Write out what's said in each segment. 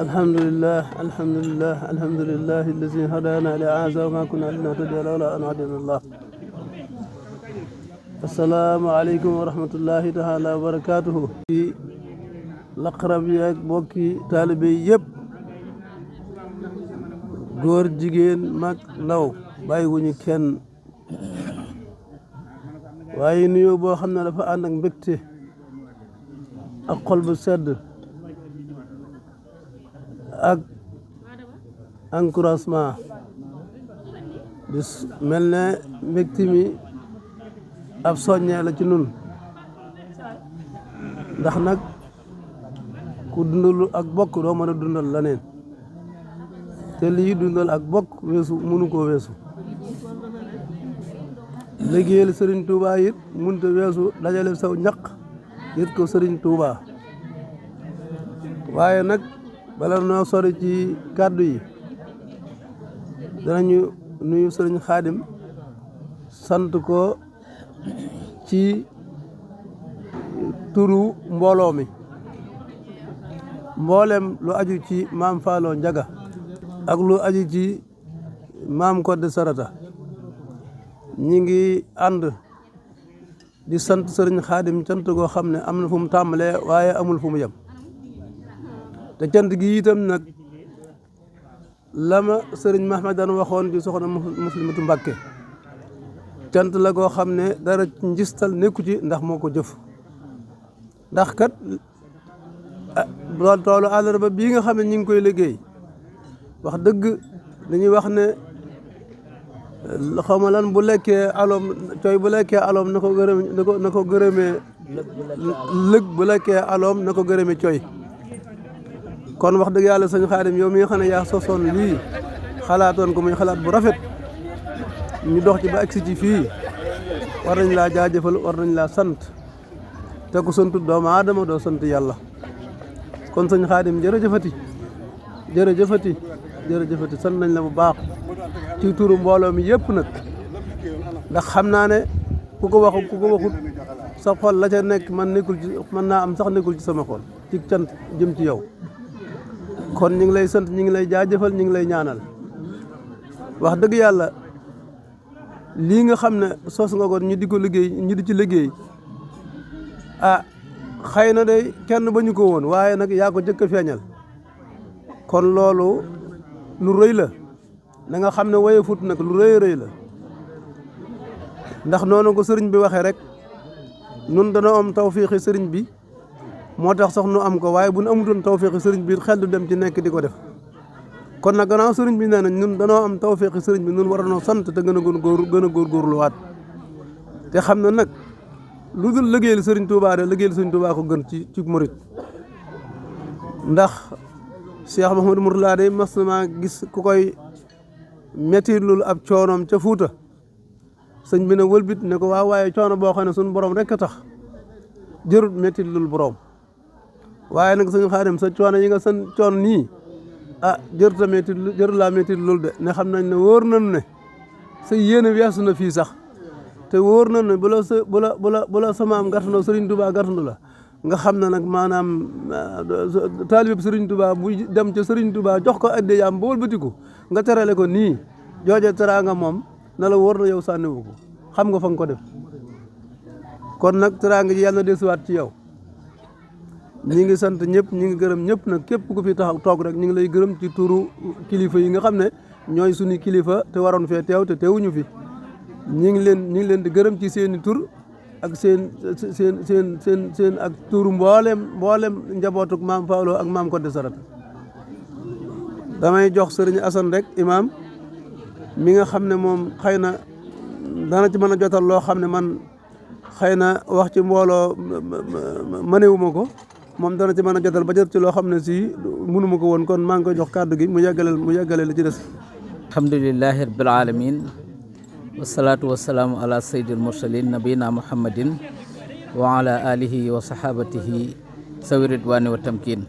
الحمد لله الذي هدانا لهذا وما كنا لنهتدي لولا أن هدانا الله. السلام عليكم ورحمة الله تعالى وبركاته. laqrab yeeg bokki taalibe yëpp góor jigéen mag ndaw bàyyiwuñu kenn waaye nuyoo boo xam ne dafa ànd ak mbégte ak xol bu sedd ak encouragement bis mel ne mbégte mi ab soññee la ci nun ndax nag ku dundal ak bokk doo mën a dundal leneen te lii dundal ak bokk weesu mënu koo weesu liggéeyal sëriñ Touba it mënut a weesu dajale saw ñaq yët ko sëriñ Touba waaye nag bala noo sori ci kàddu yi danañu nuyu sëriñ Xaadim sant ko ci turu mbooloo mi mboolem lu aju ci maam Faalo Njaga ak lu aju ci maam Kodde Sarata ñi ngi ànd di sant sëriñ Xaadim cant goo xam ne am na fu mu tàmbalee waaye amul fu mu yem te cant gi itam nag lama sëriñ Mahmadan waxoon ci soxna Muslimatu Mbàkke cant la goo xam ne dara njistal nekku ci ndax moo ko jëf ndax kat toolu àllarba bii nga xam ne ñi ngi koy liggéey wax dëgg dañuy wax ne xaw ma lan bu lekkee aloom cooy bu lekkee aloom na ko gërëmee lëg bu lekkee aloom na ko gërëmee cooy kon wax dëgg yàlla sëñ Xaadim yow mi nga xam ne yaa sosoon lii xalaatoon ko muy xalaat bu rafet ñu dox ci ba agsi ci fii war nañ laa jaajëfal war nañ laa sant te ku sant doomu aadama doo sant yàlla kon sëñ Xaadim jërëjëfati sant nañ la bu baax ci turu mbooloo mi yëpp nag ndax xam naa ne ku ko waxut sa xol la ca nekk mën naa am sax nekkul ci sama xol ci cant jëm ci yow kon ñu ngi lay sant ñu ngi lay jaajëfal ñu ngi lay ñaanal wax dëgg yàlla lii nga xam ne sos nga ko ñu di ko liggéey ñu di ci liggéey xëy na day kenn ba ñu ko woon waaye nag yaa ko jëkk a feeñal kon loolu lu rëy la na nga xam ne waye fut nag lu rëy la ndax noonu ko sëriñ bi waxee rek nun danoo am tawfiixi sëriñ bi moo tax sax nu am ko waaye bu nu amutoon tawfiixi sëriñ bi xel du dem ci nekk di ko def kon nag gannaaw sëriñ bi nee nañ ñun danoo am tawfiixi sëriñ bi nun war a noo sant te gën a góorgóorluwaat te xam na nag lu dul liggéeyal sëriñ Touba de liggéeyal sëriñ Touba ko gën ci murit ndax Cheikh Mouhamadou Mourtada day mas na gis ku koy metti lul ab coonoom ca Fuuta sëñ bi ne wëlbit ne ko waaye coono boo xam ne suñu borom rek a tax jërut metti lul borom waaye nag sëñ Xaadim sa coono yi nga san coon nii jërut laa metti lul de ne xam nañ ne wóor nañu ne sa yéene weesu na fii sax te wóor na ne bu la sama am gàttandoo Serigne Touba gàttandu la nga xam ne nag maanaam taalib Serigne Touba bu dem ca Serigne Touba jox ko adde yaam ba wëlbatiku nga terale ko nii jooje teraanga moom na la wóor na yow sànniwu ko xam nga fa nga ko def kon nag teraanga ji yàlla na desuwaat ci yow ñi ngi sant ñëpp ñi ngi gërëm ñëpp nag képp ku fi taxaw toog rek ñi ngi lay gërëm ci turu kilifa yi nga xam ne ñooy suñu kilifa te waroon fee teew te teewuñu fi ñi ngi leen di gërëm ci seeni tur ak seen ak turu mboolem njabootuk maam Faalo ak maam Kodde Sarata damay jox sëriñ Asan rek imaam mi nga xam ne moom xëy na dana ci mën a jotal loo xam ne man xëy na wax ci mbooloo mënewuma ko moom dana ci mën a jotal ba jot ci loo xam ne si mënuma ko woon kon maa ngi koy jox kàddu gi mu yàggaleel li ci des. alhamdulillahi rabbil alamin wasalaatu wasalaamu ala sayyidil mursalin nabiyina muhammadin wa ala alihi wa sahabatihi sawi ridwani wa tamkin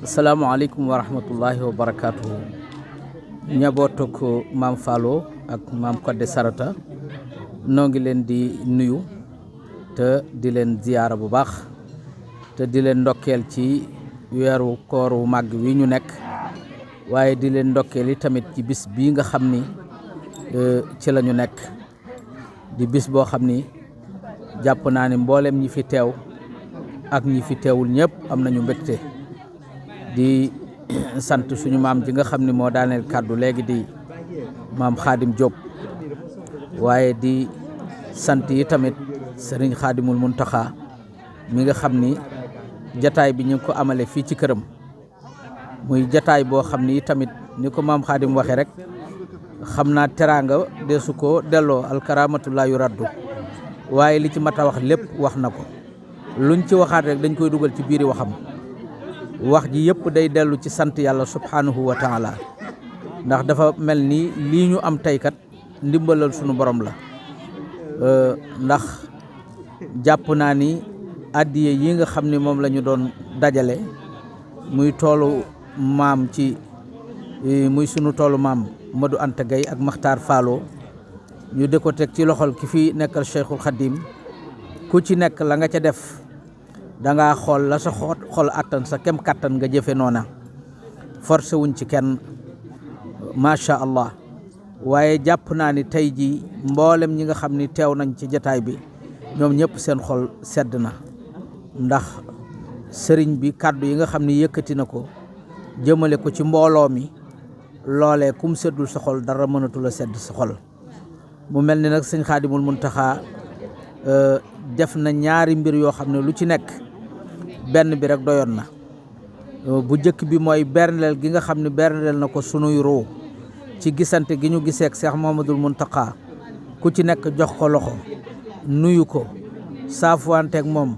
asalaamualeykum wa rahmatullahi wa barakatuhu ñabootuk maam Faalo ak maam Kodde Sarata noo ngi leen di nuyu te di leen ziyaara bu baax te di leen ndokkeel ci weeru koor wu màgg wi ñu nekk waaye di leen ndokkeel yi tamit ci bis bii nga xam ni ci la ñu nekk di bis boo xam ni jàpp naa ni mboolem ñi fi teew ak ñi fi teewul ñëpp am nañu mbégte di sant suñu maam ji nga xam ni moo daaneel kàddu léegi di maam Xaadim Diop waaye di sant yi tamit sëriñ Xaadimul Muntaxa mi nga xam ni jataay bi ñu ngi ko amale fii ci këram muy jataay boo xam ni tamit ni ko maam Xaadim waxe rek xam naa teraanga deesu ko delloo alkaramatu laa yu raddu waaye li ci mat a wax lépp wax na ko luñ ci waxaat rek dañ koy dugal ci biiri waxam wax ji yëpp day dellu ci sant yàlla subhanahu wa taala ndax dafa mel ni lii ñu am teykat ndimbalal sunu borom la ndax jàpp naa ni addiye yi nga xam ni moom la ñu doon dajale muy toolu maam ci muy sunu toolu maam Modou Anta Gueye ak Makhtar Fallo ñu di ko teg ci loxol ki fi nekkal Cheikhul Khadim ku ci nekk la nga ca def da ngaa xool la sa xol attan sa kem kattan nga jëfe noona forcé wuñ ci kenn macha allah waaye jàpp naa ni tey ji mboolem ñi nga xam ni teew nañ ci jataay bi ñoom ñëpp seen xol sedd na ndax sëriñ bi kàddu yi nga xam ni yëkkati na ko jëmale ko ci mbooloo mi loolee kum seddul sa xol dara mënatul a sedd sa xol mu mel ni nag sëñ Xaadimul Muntaxa def na ñaari mbir yoo xam ne lu ci nekk benn bi rek doyoon na bu njëkk bi mooy berndeel gi nga xam ne berndeel na ko sunuy ruu ci gisante gi ñu giseek Cheikh Mouhamadoul Mountakha ku ci nekk jox ko loxo nuyu ko saafuwanteeg moom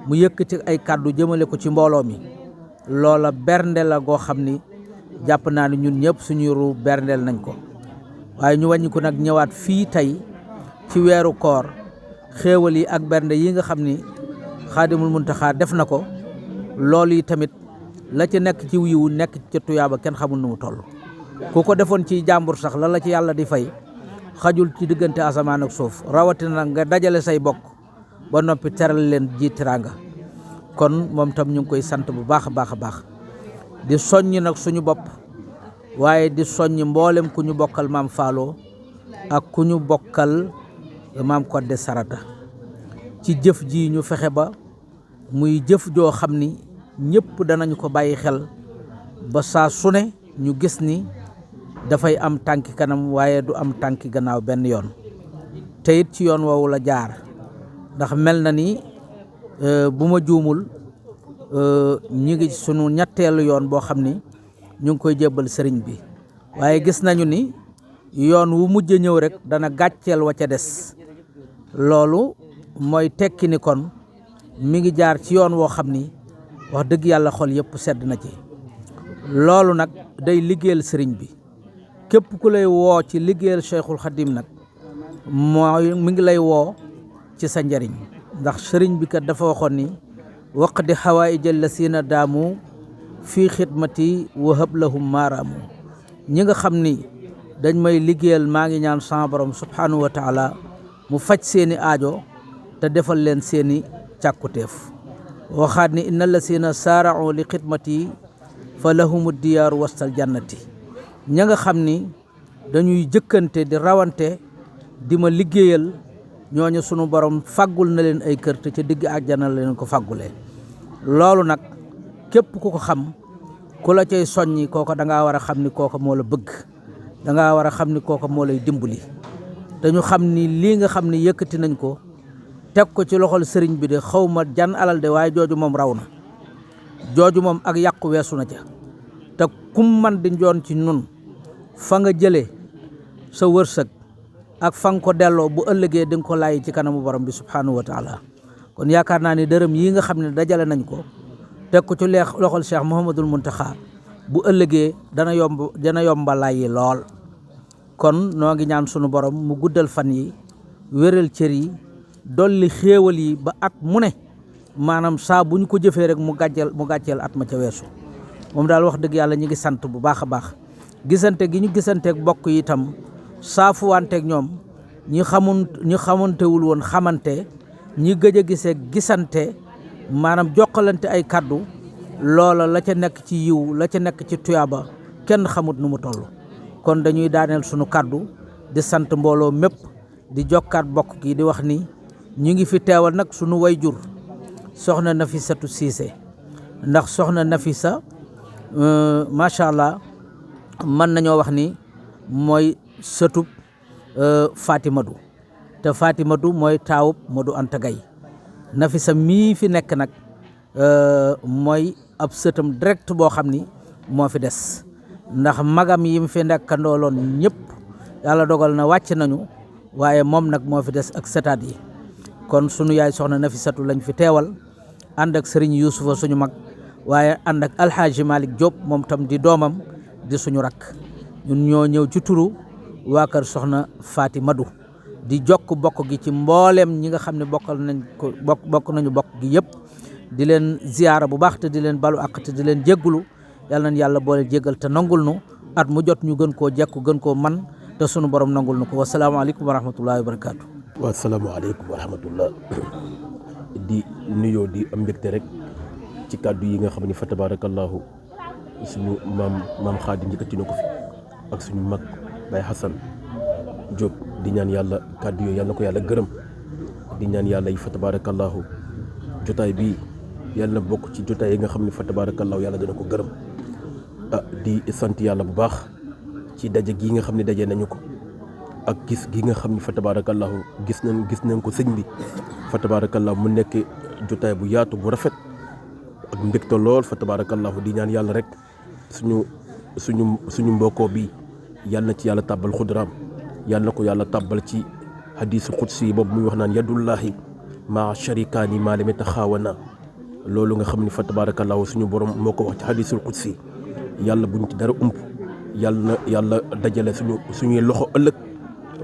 mu yëkkati ay kàddu jëmale ko ci mbooloo mi loola berndeel la goo xam ni jàpp naa ne ñun ñëpp suñuy ruu berndeel nañ ko waaye ñu wàññi ko nag ñëwaat fii tey ci weeru koor xéewal yi ak bernde yi nga xam ni Xaadimul Muntaxa def na ko loolu yi tamit la ci nekk ci yiwu nekk ci tuyaaba kenn xamul nu mu toll ku ko defoon ci jàmbur sax la ci yàlla di fay xajul ci diggante asamaan ak suuf rawatina nga dajale say bokk ba noppi teral leen ji teraanga kon moom tam ñu ngi koy sant bu baax a baax a baax di soññ nag suñu bopp waaye di soññ mboolem ku ñu bokkal maam Fallo ak ku ñu bokkal maam Codé Sarata ci jëf ji ñu fexe ba muy jëf joo xam ni ñëpp danañ ko bàyyi xel ba saa su ne ñu gis ni dafay am tànki kanam waaye du am tànki gannaaw benn yoon te it ci yoon woowu la jaar ndax mel na ni bu ma juumul ñu ngi sunu ñetteelu yoon boo xam ni ñu ngi koy jébbal sëriñ bi waaye gis nañu ni yoon wu mujj ñëw rek dana gàcceel wa ca des loolu mooy tekki ni kon mi ngi jaar ci yoon woo xam ni wax dëgg yàlla xol yëpp sedd na ci loolu nag day liggéeyal sëriñ bi képp ku lay woo ci liggéeyal Cheikhul Khadim nag mooy mi ngi lay woo ci sa njariñ ndax sëriñ bi kat dafa waxoon ni waqdi xawaïja lasina daamu fii xidmati wa hab lahum maaraamu ñi nga xam ni dañ may liggéeyal maa ngi ñaan sama borom subhanahu wa taala mu faj seeni aajo te defal leen seeni càkkutéef waxaat ni inna lasina saara'u li xidmati fa lahumu diyaaru wastal jannati ña nga xam ni dañuy jëkkante di rawante di ma liggéeyal ñooñu sunu borom faggul na leen ay kër te ca digg àjjana leen ko faggulee loolu nag képp ku ko xam ku la cay soññi kooko da ngaa war a xam ni kooko moo la bëgg da ngaa war a xam ni kooko moo lay dimbali te ñu xam ni lii nga xam ni yëkkati nañ ko teg ko ci loxol sëriñ bi de xaw ma jan alal de waaye jooju moom raw na jooju moom ak yàqu weesu na ca te kum man di njoon ci nun fa nga jëlee sa wërsëg ak fa nga ko delloo bu ëllëgee di nga ko laaj ci kanamu borom bi subhanahu wa taala kon yaakaar naa ni dërëm yi nga xam ne dajale nañ ko teg ko ci loxol Cheikh Mouhamadoul Mountakha bu ëllëgee dana yomba laaj lool kon noo ngi ñaan sunu borom mu guddal fan yi wéral cër yi dolli xéewal yi ba at mu ne maanaam saa bu ñu ko jëfee rek mu gàcceel at ma ca weesu moom daal wax dëgg yàlla ñi ngi sant bu baax a baax gisante gi ñu gisanteeg bokk yi itam saafuwanteeg ñoom ñi xamantewul woon xamante ñi gëj a gisee gisante maanaam jokkalante ay kaddu loola la ca nekk ci yiw la ca nekk ci tuyaaba kenn xamut nu mu toll. kon dañuy daaneel sunu kàddu di sant mbooloo mépp di jokkaat bokk gi di wax ni ñu ngi fi teewal nag sunu wayjur soxna Nafisatu Siise ndax soxna Nafisa macha allah mën nañoo wax ni mooy sëtub Fatimatu te Fatimatu mooy taawub Modou Anta Gaye Nafisa mii fi nekk nag mooy ab sëtam direct boo xam ni moo fi des ndax magam yi mu fi nekkandooloon ñëpp yàlla dogal na wàcc nañu waaye moom nag moo fi des ak sëtaat yi kon sunu yaay soxna Nafisatu lañ fi teewal ànd ak Serigne Youssoufa suñu mag waaye ànd ak Alxaaji Malick Diop moom tam di doomam di suñu rakk ñun ñoo ñëw ci turu waa kër soxna Fatimatu di jokk bokk gi ci mbooleem ñi nga xam ne bokkal nañ ko bokk nañu bokk gi yëpp di leen ziyaara bu baax te di leen balu àq te di leen jéggulu yàlla nañ yàlla boole jéggal te nangul nu at mu jot ñu gën koo jekku gën koo man te sunu borom nangul nu ko wasalaamaaleykum wa rahmatullahi wa barakaatu. wa salaamaaleykum wa rahmatullah di nuyoo di am mbégte rek ci kàddu yi nga xam ne fa tabarakallahu suñu maam Xaadim njëkkati na ko fi ak suñu mag Baye Hassan Diop di ñaan yàlla kàddu yooyu yàlla na ko yàlla gërëm di ñaan yàlla yi fa tabarakallahu jotaay bi yàlla na bokk ci jotaay yi nga xam ne fa tabarakallahu yàlla dana ko gërëm di sant yàlla bu baax ci daje gi nga xam ne daje nañu ko ak gis gi nga xam ne fa tabarakallahu gis nañ ko sëñ bi fa tabarakallahu mu nekk jotaay bu yaatu bu rafet ak mbégte lool fa tabarakallahu di ñaan yàlla rek suñu mbokkoo bi yàlla na ci yàlla tàbbal xudraam yàlla na ko yàlla tàbbal ci hadisu qudsi boobu muy wax naan yadullahi maa sharikaani maa lam yataxaawana loolu nga xam ne fa tabarakallahu suñu borom moo ko wax ci hadisul qudsi yàlla buñ ci dara ump yàlla dajale suñuy loxo ëllëg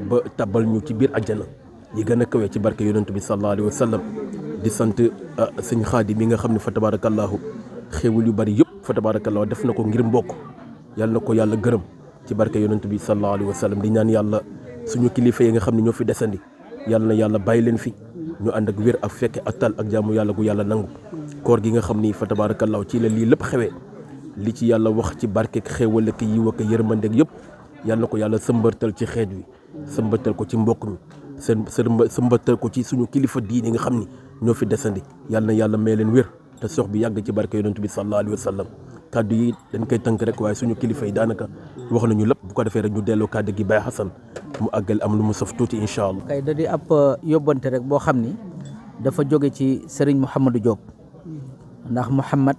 ba tàbbal ñu ci biir àjjana yi gën a kawee ci barke yonent bi sallallahu alayhi wa sallam di sant sëñ Xaadim mi nga xam ne fa tabarakallahu xéewal yu bari yëpp fa tabarakallahu def na ko ngir mbokk yàlla na ko yàlla gërëm ci barke yonent bi sallallahu alayhi wa sallam di ñaan yàlla suñu kilifa yi nga xam ne ñoo fi desandi yàlla na yàlla bàyyi leen fi ñu ànd ak wér ak fekke ak tal ak jaamu yàlla gu yàlla nangu koor gi nga xam ni fa tabarakallahu ci la lii lépp xewee li ci yàlla wax ci barkeek xéewal ak yiw ak yërmandeeg yëpp yàlla na ko yàlla sëmbartal ci xeet wi sëmbartal ko ci mbokk mi sëmbartal ko ci suñu kilifa diini nga xam ni ñoo fi desandi yàlla na yàlla may leen wér te sox bi yàgg ci barke yonent bi sallallahu alayhi wa sallam kàddu yi dañ koy tënk rek waaye suñu kilifa yi daanaka wax nañu lépp bu ko defee rek ñu delloo kàddu gi Baye Hassan mu àggal am lu mu saf tuuti incha allah. kay da di ab yóbbante rek boo xam ni dafa jóge ci Serigne Mouhamadou Diop ndax Mouhamad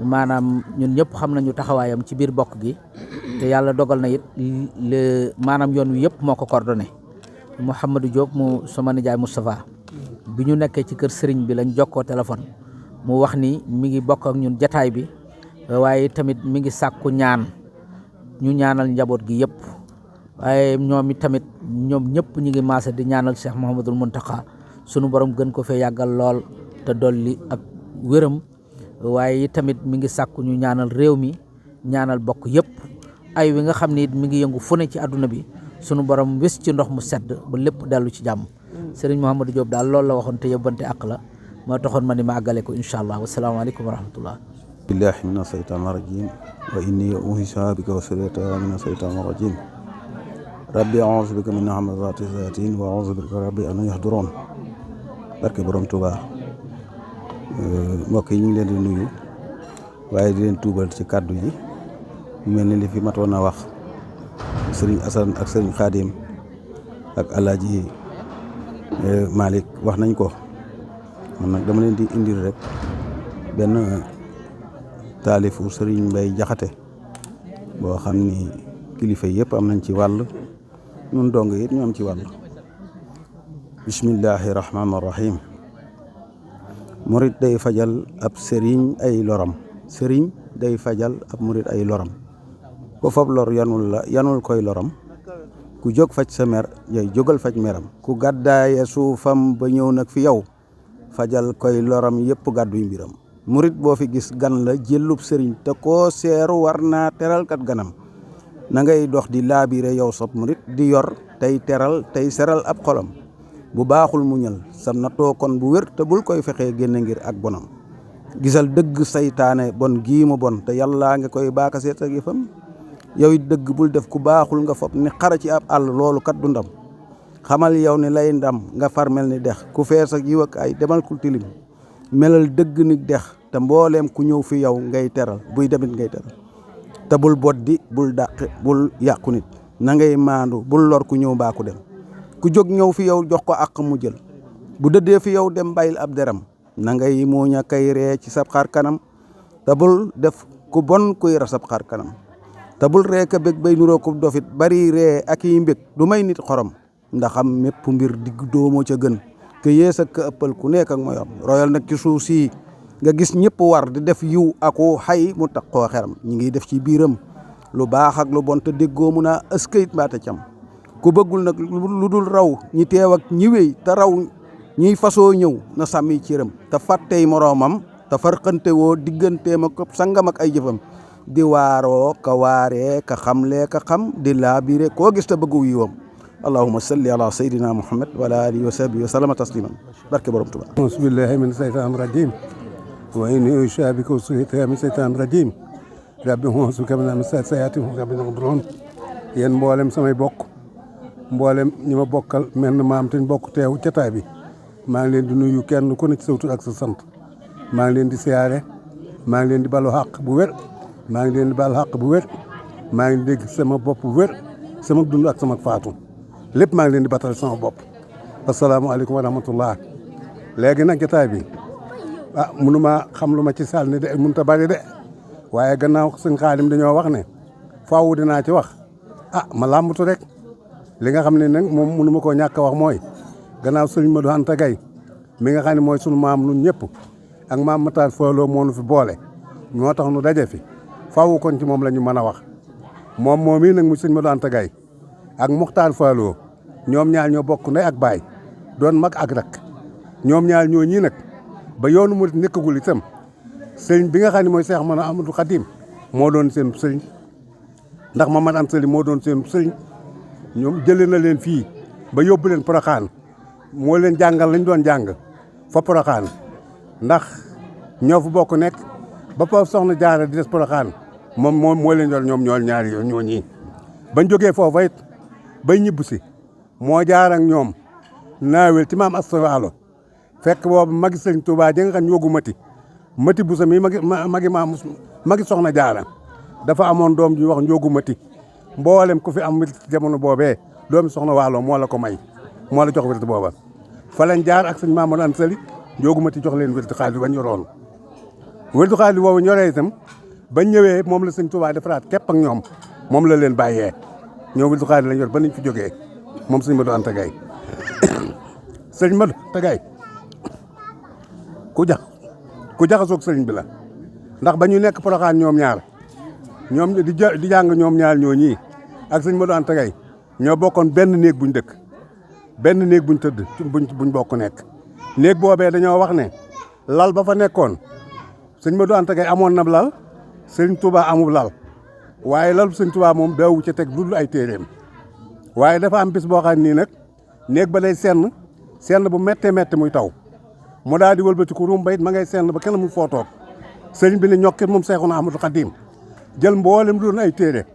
maanaam ñun ñëpp xam nañu taxawaayam ci biir bokk gi te yàlla dogal na it maanaam yoon wi yëpp moo ko coordonné Mouhamadou Diop mu sama nijaay Moustapha bi ñu nekkee ci kër Serigne bi lañ jokkoo téléphone mu wax ni mi ngi bokk ak ñun jataay bi waaye tamit mi ngi sàkku ñaan ñu ñaanal njaboot gi yëpp waaye ñoom it tamit ñoom ñëpp ñu ngi maase di ñaanal Cheikh Mouhamadoul Mountakha sunu borom gën ko fee yàggal lool te dolli ak wéram waaye tamit mi ngi sàkku ñu ñaanal réew mi ñaanal bokk yëpp ay wi nga xam ne it mi ngi yëngu fu ne ci àdduna bi sunu borom wis ci ndox mu sedd ba lépp dellu ci jàmm Serigne Mouhamadou Diop daal loolu la waxoon te yóbbante ak la moo taxoon ma ni ma àggale ko incha allah wasalaamaaleykum wa rahmatullah billahi mina shaytaani rajim wa inni uhiisuha bika wa suriyataha mina shaytaani rajim rabbi a'uuzu bika min hamazaati shayaatiin wa a'uuzu bika rabbi an yahduruun barke borom Tuubaa mbokk yi ñu ngi leen di nuyu waaye di leen tuubal ci kàddu yi mel ni li fi matoon a wax sëriñ Asan ak sëriñ Xaadim ak Alaaji Malick wax nañ ko man nag dama leen di indil rek benn taalifu sëriñ Mbay Jaxate boo xam ni kilifa yëpp am nañ ci wàll ñun dong it ñu am ci wàll bismillahi rahmaani rahim murit day fajal ab sëriñ ay loram sëriñ day fajal ab murit ay loram ko fab lor yanul koy loram ku jóg faj sa mer yay jógal faj meram ku gàddaaye suufam ba ñëw nag fi yow fajal koy loram yëpp gàdduy mbiram murit boo fi gis gan la jëllub sëriñ te koo seeru war naa teral kat ganam na ngay dox di laabire yow sob murit di yor tey teral tey seral ab xolam bu baaxul muñal sam na too kon bu wér te bul koy fexee génne ngir ak bonam gisal dëgg saytaane bon gii mu bon te yàllaa nga koy baaka seet ak yëfam yow it dëgg bul def ku baaxul nga fopp ni xara ci ab àll loolu kat du ndam xamal yow ni lay ndam nga far mel ni dex ku fees ak yiw ak ay demal ku tilim melal dëgg ni dex te mbooleem ku ñëw fi yow ngay teral buy demit ngay teral te bul boddi bul dàq bul yàqu nit na ngay maandu bul lor ku ñëw mbaa ku dem ku jóg ñëw fi yow jox ko àq mu jël bu dëddee fi yow dem bàyyil ab deram na ngay muuñ a kay ree ci sab xar kanam te bul def ku bon kuy ra sab xar kanam te bul ree ka bég bay nuroo ko dofit bari ree ak yi mbég du may nit xorom ndaxam mépp mbir digg doomoo ca gën ke yées ak ka ëppal ku nekk ak moyom royal nag ci suuf si nga gis ñëpp war di def yiw aku xay mu taqoo xeram ñi ngi def ci biiram lu baax ak lu bon te déggoo mun a ëskayit mbaate cam ku bëggul nag lu dul raw ñi teew ak ñi wéy te raw ñiy fasoo ñëw na sàmmi cëram te fàttey moroomam te farxante woo digganteem ak sangam ak ay jëfam di waaroo ka waaree ka xamlee ka xam di laabire koo gis te bëggu yiwam allahumma salli ala sayyidina muhammad wa ala alihi wa sahbihi wa sallama tasliman barke borom Tuubaa auzu billahi min seytaan rajim wa inni ushabika usrita min seytaan rajim rabbi auzu bika min hamazati sayaatin rabbi yahdurun yéen mboolem samay bokk mboolem ñi ma bokkal menn maam te ñu bokk teew cataay bi maa ngi leen di nuyu kenn ku ne ci sa tur ak sa sant maa ngi leen di siyaare maa ngi leen di balu xaq bu wér maa ngi leen di balu xaq bu wér maa ngi dégg sama bopp bu wér sama dund ak sama faatu lépp maa ngi leen di batal sama bopp asalaamaaleykum wa rahmatullah léegi nag jotaay bi mënuma xam lu ma ci sàll ni de mënut a bari de waaye gannaaw sëñ Xaadim dañoo wax ne faaw dinaa ci wax ma làmbatu rek li nga xam ne nag moom mënuma koo ñàkk a wax mooy gannaaw sëñ Modou Anta Gaye mi nga xam ne mooy sunu maam nun ñëpp ak maam Matar Fallou moo nu fi boole ñoo tax nu daje fi faaw kon ci moom la ñu mën a wax moom mii nag mu sëñ Modou Anta Gaye ak Muxtaar Fallou ñoom ñaar ñoo bokk ndey ak baay doon mag ak rak ñoom ñaar ñoo ñii nag ba yoonu mu nekkagul itam sëriñ bi nga xam ne mooy Seex Ahmadou Khadim moo doon seen sëriñ ndax Mamad Anta Sali moo doon seen sëriñ ñoom jëlee na leen fii ba yóbbu leen Porokhane moo leen jàngal lañ doon jàng fa Porokhane ndax ñoo fa bokk nekk ba fa soxna Jaara di des Porokhane moom moo leen yor ñoom ñaari ñoo ñii bañ jógee foofa it bay ñibbu si moo jaar ak ñoom naawel ci maam Asta Waalo fekk boobu magi sëñ Touba ji nga xam ñoogu mati bu sa mi magi soxna Jaara dafa amoon doom ju wax njoogu mati mboolem ku fi am wér jamono boobee doomi soxna Waalo moo la ko may moo la jox wér booba fa lañ jaar ak sëñ Mamadou Anta Sali njoogu mati jox leen wér xaalis bañ yoroon wér xaalis boobu ñoree itam bañ ñëwee moom la sëñ Touba defaraat képp ak ñoom moom la leen bàyyee ñoo wér xaalis lañ yor ba nañ fi jógee moom sëñ Modou Anta Gaye sëñ Modou Anta Gaye ku jaxasoog sëriñ bi la ndax ba ñu nekk Porokhane ñoom ñaar ñoom di jàng ñoom ñaar ñoo ñii ak sëñ Modou Anta Gaye ñoo bokkoon benn néeg buñ dëkk benn néeg buñ tëdd buñ bokk nekk néeg boobee dañoo wax ne lal ba fa nekkoon sëñ Modou Anta Gaye amoon na lal sëñ Touba amul lal waaye lal sëñ Touba moom daawu ca teg lu dul ay téeréem waaye dafa am bis boo xam nii nag néeg ba day senn bu méttee métti muy taw mu daal di wëlbatiku ruum bayit ma ngay senn ba kenn mu foo toog sëriñ bi ne ñokkit moom Seexuna Ahmadou Khadim jël mboolem doon ay téere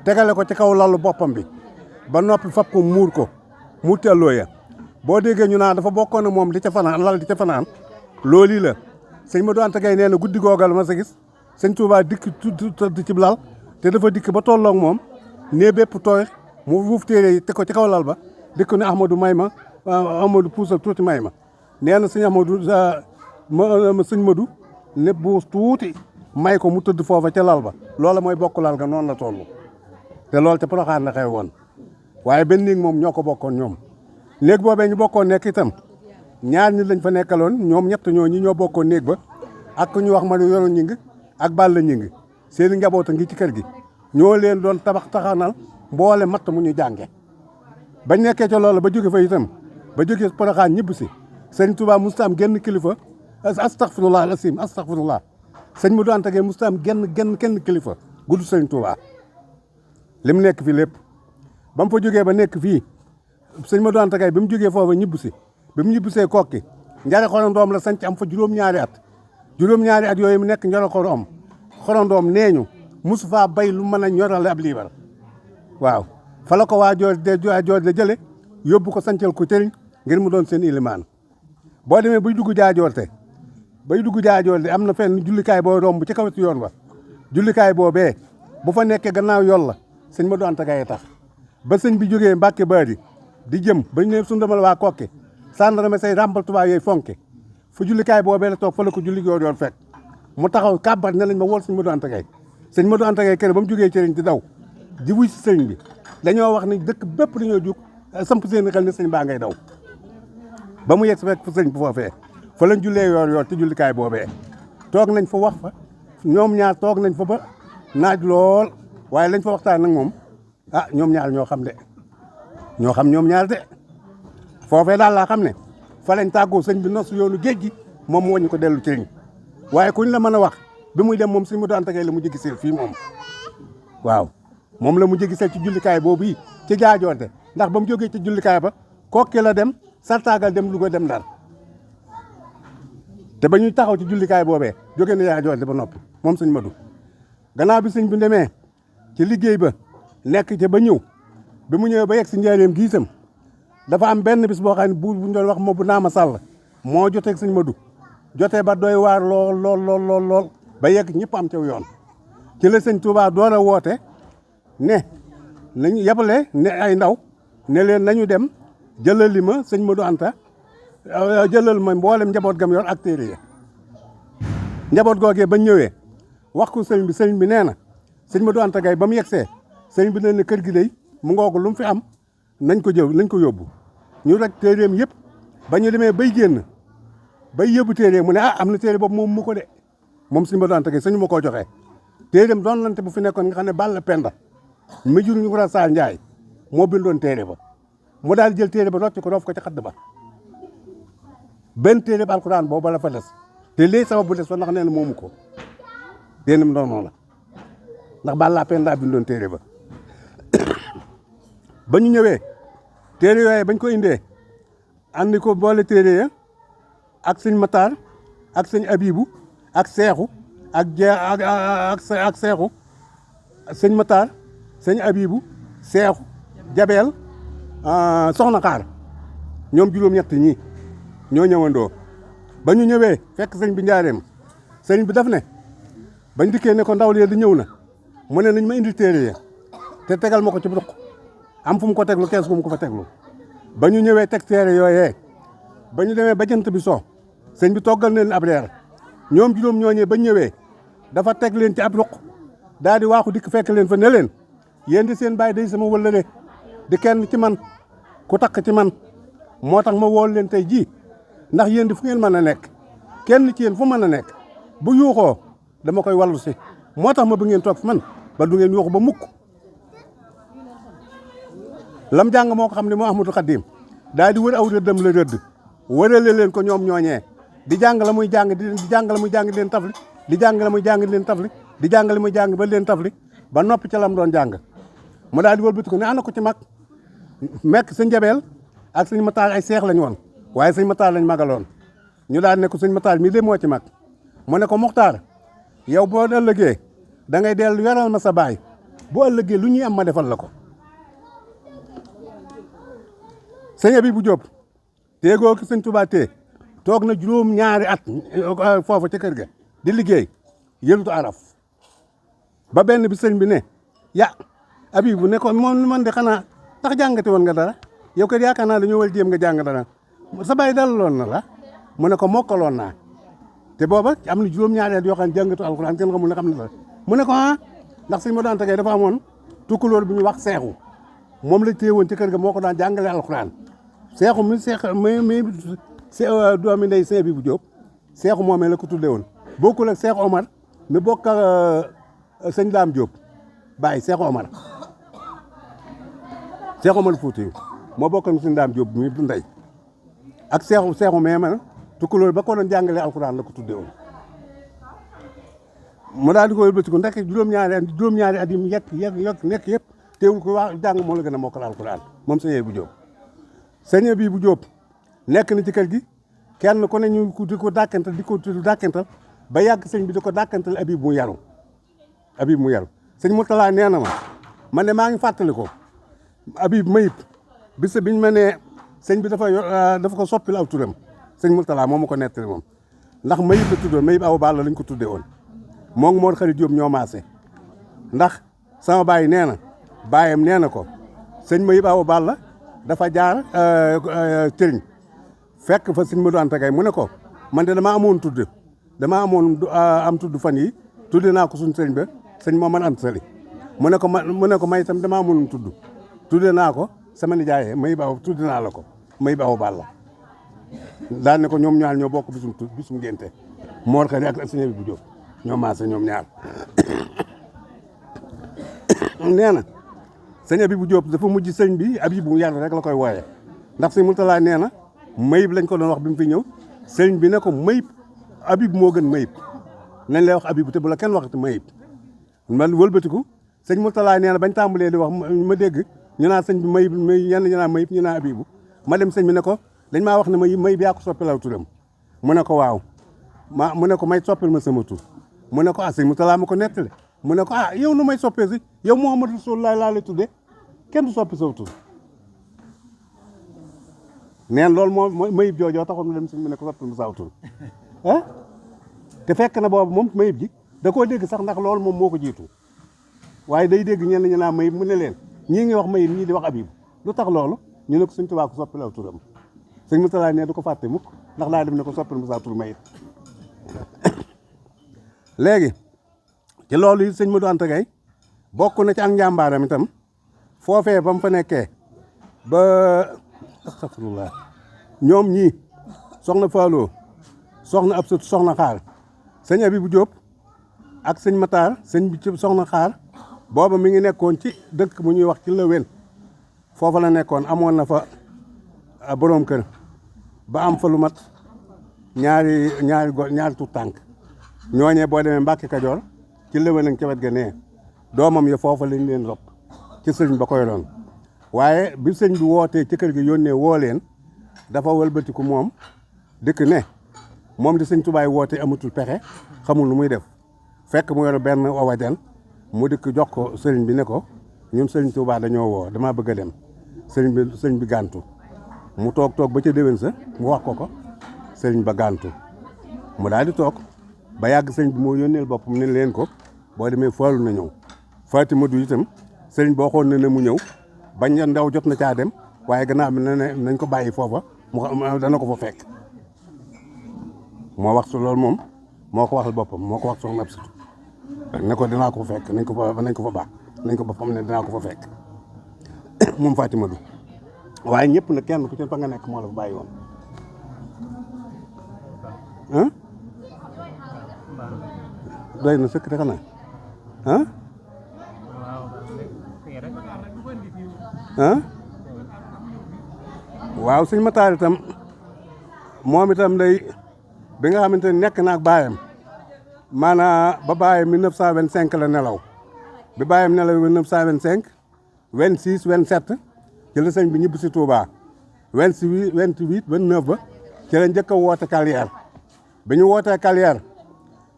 tegale ko ci kaw lalu boppam bi ba noppi fab ko muur ko mu telloo ya boo déggee ñu naan dafa bokkoon ak moom di ca fanaan lal di ca fanaan loolu la sëñ Modou Anta Gaye nee na guddi googal ma sa gis sëñ Touba dikk tëdd ci lal te dafa dikk ba tolloog moom nee bépp tooy mu wuuf téere yi teg ko ci kaw lal ba dikk ne Ahmadou may ma Ahmadou puusal tuuti may ma nee na sëñ Ahmadou sëñ Modou ne buus tuuti may ko mu tëdd foofa ca lal ba loola mooy bokk lal ga noonu la toll te loolu ca Porokhane la xew woon waaye benn néeg moom ñoo ko bokkoon ñoom néeg boobee ñu bokkoon nekk itam ñaar ñi lañ fa nekkaloon ñoom ñett ñi ñoo bokkoon néeg ba ak ku ñu wax ma yoro ñing ak Balla ñing seen i njaboot a ngi ci kër gi ñoo leen doon taxanal mboole matt mu ñu jànge bañ nekkee ca loola ba jóge fa itam ba jóge Porokhane ñibbi si sëñ Touba musta am genn kilifa astaghfirullah alasim astaghfirullah sëñ Modou Anta Gaye musta am kenn kilifa gudd sëñ Touba li mu nekk fii lépp ba mu fa jógee ba nekk fii sëñ Modou Anta Gaye bi mu jógee foofa ñibbi si bi mu ñibbisee kokki njare xoolal doom la sanc am fa juróom-ñaari at juróom-ñaari at yooyu mu nekk ñoro xorondoom nee ñu mosu faa bay lu mën a ñorale ab liibar waaw fa la ko waa joor de jële yóbbu ko sancal ko cëriñ ngir mu doon seen ilimaan boo demee bay dugg jaajoorte am na fenn jullikaay boo romb ci kaw ci yoon wa jullikaay boobee bu fa nekkee gannaaw yoon la sëñ Modou Anta Gaye tax ba sëñ bi jógee Mbàkke Bari di jëm bañ ne sundamal waa Kokke sàndarma say ràmbal tubaab yooyu fonke fu jullikaay boobee la toog fa la ko julli yoon fekk mu taxaw kàbbar ne lañ ma wol sëñ Modou Anta Gaye sëñ Modou Anta Gaye kër ba mu jógee cëriñ di daw di wuy si sëñ bi dañoo wax ni dëkk bépp dañoo jug samp seen xel ne sëñ baa ngay daw ba mu yegg si fekk fu sëñ bu foofee fa lañ jullee yoor ci jullikaay boobee toog nañ fa wax fa ñoom ñaar toog nañ fa ba naaj lool waaye lañ fa waxtaan nag moom ñoom ñaar ñoo xam ñoom ñaar de foofee daal laa xam ne fa lañ tàggoo sëñ bi nos yoonu géej gi moom moo ñu ko dellu cëriñ waaye kuñ la mën a wax bi muy dem moom sëñ Modou Anta Gaye la mu jéggi seel fii moom waaw moom la mu jéggi seel ci jullikaay boobu yi ci jaajoonte ndax ba mu jógee ci jullikaay ba Kokke la dem sartaagal dem Louga dem Ndar te ba ñuy taxaw ci jullikaay boobee jóge na jaajoonte ba noppi moom sëñ Modou gannaaw bi sëñ bi demee ci liggéey ba nekk ca ba ñëw bi mu ñëwee ba yegg si njaareem gi itam dafa am benn bis boo xam ne buur bu ñu doon wax moo bu naama sàll moo jotee ak sëñ Modou jotee ba doy waar lool ba yegg ñëpp am ca yoon ci la sëñ Touba door a woote ne nañu yebale ne ay ndaw ne leen nañu dem jëlali ma sëñ Modou Anta jëlal ma mboolem njaboot gam yor ak téere ya njaboot googee ba ñëwee wax ko sëñ bi nee na sëñ Modou Anta Gaye ba mu yegsee sëñ bi nee na kër gi day mu ngoogu lu mu fi am nañ ko yóbbu ñu rek téereem yëpp ba ñu demee bay génn bay yóbbu téere mu ne am na téere boobu moom mu ko de moom sëñ Modou Anta Gaye sëñu ma koo joxee téereem doon lante bu fi nekkoon nga xam ne Balla Penda mi jur ñu ko ra Saal Njaay moo bindoon téere ba mu daal jël téere ba rocc ko roof ko ci xadd ba benn téere ba alxuraan boobu la fa des te léegi sabab bu des fa ndax nee na moomu ko téeram noonu la ndax Balla Penda bindoon téere ba ba ñu ñëwee téere yooyu bañ ko indee andi ko boole téere ya ak sëñ Matar ak sëñ Abibu ak Seexu ak Seexu sëñ Matar sëñ Abibu Seexu Jabeel soxna Xaar ñoom juróom-ñett ñi ñoo ñëwandoo ba ñu ñëwee fekk sëñ bi njaareem sëñ bi daf ne bañ dikkee ne ko ndaw li di ñëw na mu ne nañ ma indi téere ya te tegal ma ko ci dox am fu mu ko teglu kees fu mu ko fa teglu ba ñu ñëwee teg téere yooyee ba ñu demee ba jant bi so sëñ bi toggal leen ab reer ñoom juróom ñooñee ba ñëwee dafa teg leen ci ab ruq daal di waaxu dikk fekk leen fa ne leen yéen di seen baay day sama wëllëre di kenn ci man ku takk ci man moo tax ma wool leen tey jii ndax yéen di fu ngeen mën a nekk kenn ci yéen fu mën a nekk bu yuuxoo dama koy wallu si moo tax ma bu ngeen toog fi man ba du ngeen yuuxu ba mukk lam jàng moo ko xam ne moo Ahmadou Khadim daal di wër aw rëddam la rëdd wërale leen ko ñoom ñooñee di jàng la muy jàng di jàng la muy jàng di leen tafli di jàng la muy jàng di leen tafli di jàng la muy jàng ba leen tafli ba noppi ca lam doon jàng mu daal di wëlbati ko ne ana ko ci mag mekk sëñ Jabeel ak sëñ Matar ay seex lañ woon waaye sëñ Matar lañ magaloon ñu daal ne ko sëñ Matar mii de moo ci mag mu ne ko Muxtaar yow boo ëllëgee da ngay dellu yoral ma sa baay bu ëllëgee lu ñuy am ma defal la ko sëñ Abibu Jóob téegoo ki sëñ Tuubaa tee toog na juróom-ñaari at foofu ci kër ga di liggéey yëlutu araf ba benn bi sëñ bi ne Abibu ne ko moom man de xanaa tax jàngate woon nga dara yow kat yaakaar naa dañoo war jéem nga jàng dara sa baay dalaloon na la mu ne ko mokkaloon naa te booba am na juróom-ñaari at yoo xam ne jàngatu alxuraan kenn xamul ne xam na la mu ne ko ndax sëñ Modou Anta Gaye dafa amoon tukkulóor bu ñu wax seexu moom la téye woon ci kër ga moo ko daan jàngale alxuraan seexu mi doomi ndey sëñ Abibu Jóob seexu moomee la ko tuddee woon bokkul ak Seexu Omar mi bokk ak sëñ Daam Jóob bàyyi Seexu Omar Seexu Omar Fuuti moo bokk ak sëñ Daam Jóob mi du ndey ak seexu mee ma tukkulóor ba ko doon jàngale alxuraan la ko tuddee woon mu daal di ko yëlbati ko ndek juróom-ñaari at yi mu nekk yëpp teewul ko wax jàng moo la gën a mokkal alxuraan moom sëñ Abibu Jóob sëñ Abibu Jóob nekk na ci kër gi kenn ku ne ñu di ko dàkkantal ba yàgg sëñ bi di ko dàkkantal Habib mu yaru sëñ Mourtala nee na ma man de maa ngi fàttali ko Habib Mayib bis biñ ma nee sëñ bi dafa ko soppil aw turam sëñ Mourtala moo ma ko nettali moom ndax Mayib la tuddoon Mayib aw Balla lañ ko tuddee woon moo ngi Mor Xari Jóob ñoo maase ndax sama baay nee na baayam nee na ko sëñ Mayib aw Balla dafa jaar Tëriñ fekk fa sëñ Modou Anta Gaye mu ne ko man de dama amoon am tudd fan yi tudde naa ko suñ sëñ ba sëñ moo man Anta Sali mu ne ko may itam dama amoon tudd tudde naa ko sama nijaayee Mayib aw tudde naa la ko Mayib aw Balla daan ne ko ñoom ñaar ñoo bokk bisum ngénte Mor Xari ak sëñ Habib Diop ñoo maase ñoom ñaar nee na sëñ Habib Diop dafa mujj sëñ bi Habib bu yàlla rek la koy wooyee ndax sëñ Mourtala nee na Mayib lañ ko doon wax bi mu fi ñëw sëñ bi ne ko Mayib Habib moo gën Mayib nañ lay wax Habib te bu la kenn waxati Mayib man wëlbatiku sëñ Mourtala nee na bañ tàmbalee di wax ma dégg ñu naan sëñ bi Mayib ñenn ñu naan Mayib ñu naan Habib ma dem sëñ bi ne ko dañ maa wax ne Mayib yaa ko soppalaw turam mu ne ko waaw mu ne ko may soppal ma sama tur mu ne ko sëñ Mourtala ma ko nettale mu ne ko yow nu may soppee si yow Muhammadu Rasulullah laa lay tuddee kenn du soppi saw tur neen loolu moo Mayib joojoo taxoon na dem sëñ bi ne ko soppal ma saw tur te fekk na boobu moom Mayib ji da koo dégg sax ndax loolu moom moo ko jiitu waaye day dégg ñenn ñu naan Mayib mu ne leen ñii ngi wax Mayib ñii di wax Habib lu tax loolu ñu ne ko sëñ Tuubaa ko soppal aw turam sëñ Mourtala ne du ko fàtte mukk ndax daa dem ne ko soppal ma saw tur Mayib léegi ci loolu yi sëñ Modou Anta Gaye bokk na ci ak njàmbaaram itam foofee ba mu fa nekkee ba astafurlah ñoom ñii soxna Fallou soxna Absatu soxna Xaar sëñ Habib Diop ak sëñ Matar sëñ bi ci soxna Xaar booba mi ngi nekkoon ci dëkk bu ñuy wax ci Lëwen foofa la nekkoon amoon na fa boroom kër ba am fa lu mat ñaari tuut tànk ñooñee boo demee Mbàkke Kajoor ci Lëwen ak ca wet ga nee doomam ya foofa lañ leen rob ci sëñ ba koy doon waaye bi sëñ bi wootee ci kër gi yónnee woo leen dafa wëlbatiku moom dëkk ne moom di sëñ Tubaay woote amatul pexe xamul lu muy def fekk mu yor benn wawajan mu dikk jox ko sëriñ bi ne ko ñun sëriñ Tuubaa dañoo woo damaa bëgg a dem sëriñ bi gàntu mu toog ba ca déwén sa mu wax ko sëriñ ba gàntu mu daal di toog ba yàgg sëriñ bi moo yónneel boppam ne leen ko boo demee Faalu na ñëw Fatima du itam sëriñ boo xoon ne mu ñëw bañ ndaw jot na caa dem waaye gannaaw bi ne nañ ko bàyyi foofa mu dana ko fa fekk moo wax su loolu moom moo ko waxal boppam moo ko wax soxna Absatu ne ko dinaa ko fa fekk nañ ko fa baax nañ ko ba xam ne dinaa ko fa fekk moom Fatima du waaye ñëpp nag kenn ku ci fa nga nekk moo la fa bàyyi woon doy na sëkk de xanaa waaw sëñ Matar itam moom itam day bi nga xamante ne nekk na ak baayam maanaam ba baayam 1925 la nelaw bi baayam nelaw 1925 26 27 ci la sëñ bi ñibbi si Touba 28 28 29 ba ci la njëkk a woote carrière bi ñu wootee carrière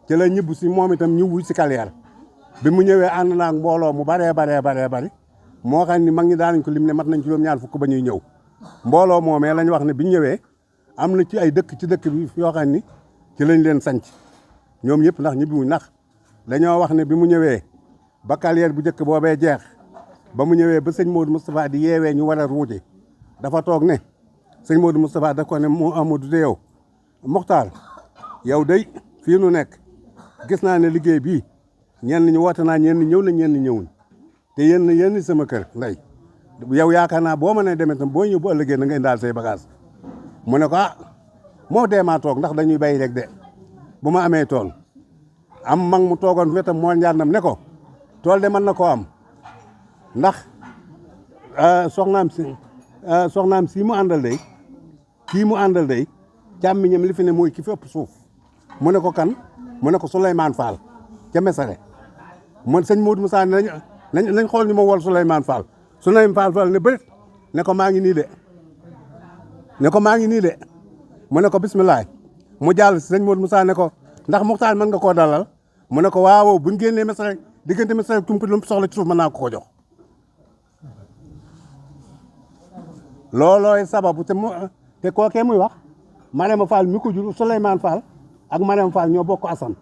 ci la ñibbi si moom itam ñu wuy si carrière bi mu ñëwee ànd naa ak mbooloo mu baree bari moo xam ni mag ñi daanañ ko lim ne mat nañ juróom-ñaar fukk ba ñuy ñëw mbooloo moomee lañ wax ne bi ñu ñëwee am na ci ay dëkk ci dëkk bi yoo xam ni ci lañ leen sanc ñoom ñëpp ndax ñibbiwuñ ndax dañoo wax ne bi mu ñëwee ba carrière bu njëkk boobee jeex ba mu ñëwee ba sëñ Modou Moustapha di yeewee ñu war a ruuti dafa toog ne sëñ Modou Moustapha da ko ne mu Amadou de yow Mokhtar yow day fii nu nekk gis naa ne liggéey bii ñenn ñi woote naa ñenn ñëw na ñenn ñëwuñ te yéen sama kër nday yow yaakaar naa boo mënee demee tam boo ñëw bu ëllëgee na nga indaal say bagage mu ne ko moo deemaa toog ndax dañuy bay rek de bu ma amee tool am mag mu toogoon wetam moo njaarnam ne ko tool de mën na koo am ndax soxnaam si mu àndal day kii mu àndal day càmmiñam li fi ne mooy ki fi ëpp suuf mu ne ko kan mu ne ko Souleymane Fall ca Mesare man sëñ Modou Moussa nañ xool ñu ma wol Souleymane Fall ne bërit ne ko maa ngi nii de mu ne ko bisimilah mu jàll si sëñ Modou Moussa ne ko ndax Muxtaar mën nga koo dalal mu ne ko waaw buñ génnee Mesere diggante Mesere tumpi lu mu soxla ci suuf mën naa ko ko jox loolooy sababu te kookee muy wax Marème Fall mi ko jur Souleymane Fall ak Marème Fall ñoo bokk asan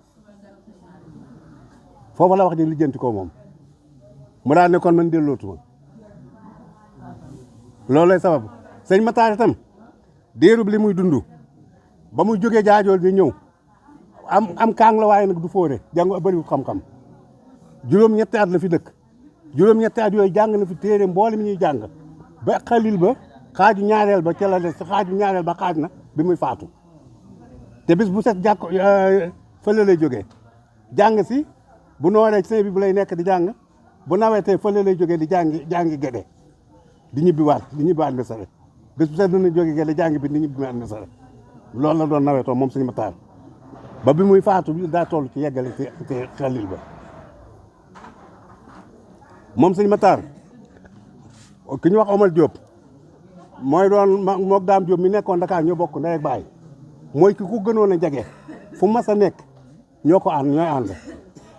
foofu la wax di lijjanti ko moom mu daal ne kon man dellootuma loolooy sababu sëñ Matar itam déerub li muy dund ba muy jógee jaajool di ñëw am kaang la waaye nag du fóore jàng bëriwul xam-xam juróom-ñetti at la fi dëkk juróom-ñetti at yooyu jàng na fi téere mboole mi ñuy jàng ba xalil ba xaaju ñaareel ba ca la des xaaju ñaareel ba xaaj na bi muy faatu te bis bu set jàkk fële lay jógee jàng si bu nooree ci bi bu lay nekk di jàng bu nawetee fële lay jógee di jàngi gede di ñibbiwaat Mesere bis bu set dina jógee gede jàngi bi di ñibbiwaat Mesere loolu la doon nawetoo moom Sëñ Matar ba bi muy faatu bi daa toll ci yeggale te xalil ba moom Sëñ Matar ki ñu wax Omar Diop mooy doon mook Daam Diop mi nekkoon Dakar ñoo bokk ndey ak baay mooy ki ku gënoon a jege fu mas a nekk ñooy ànd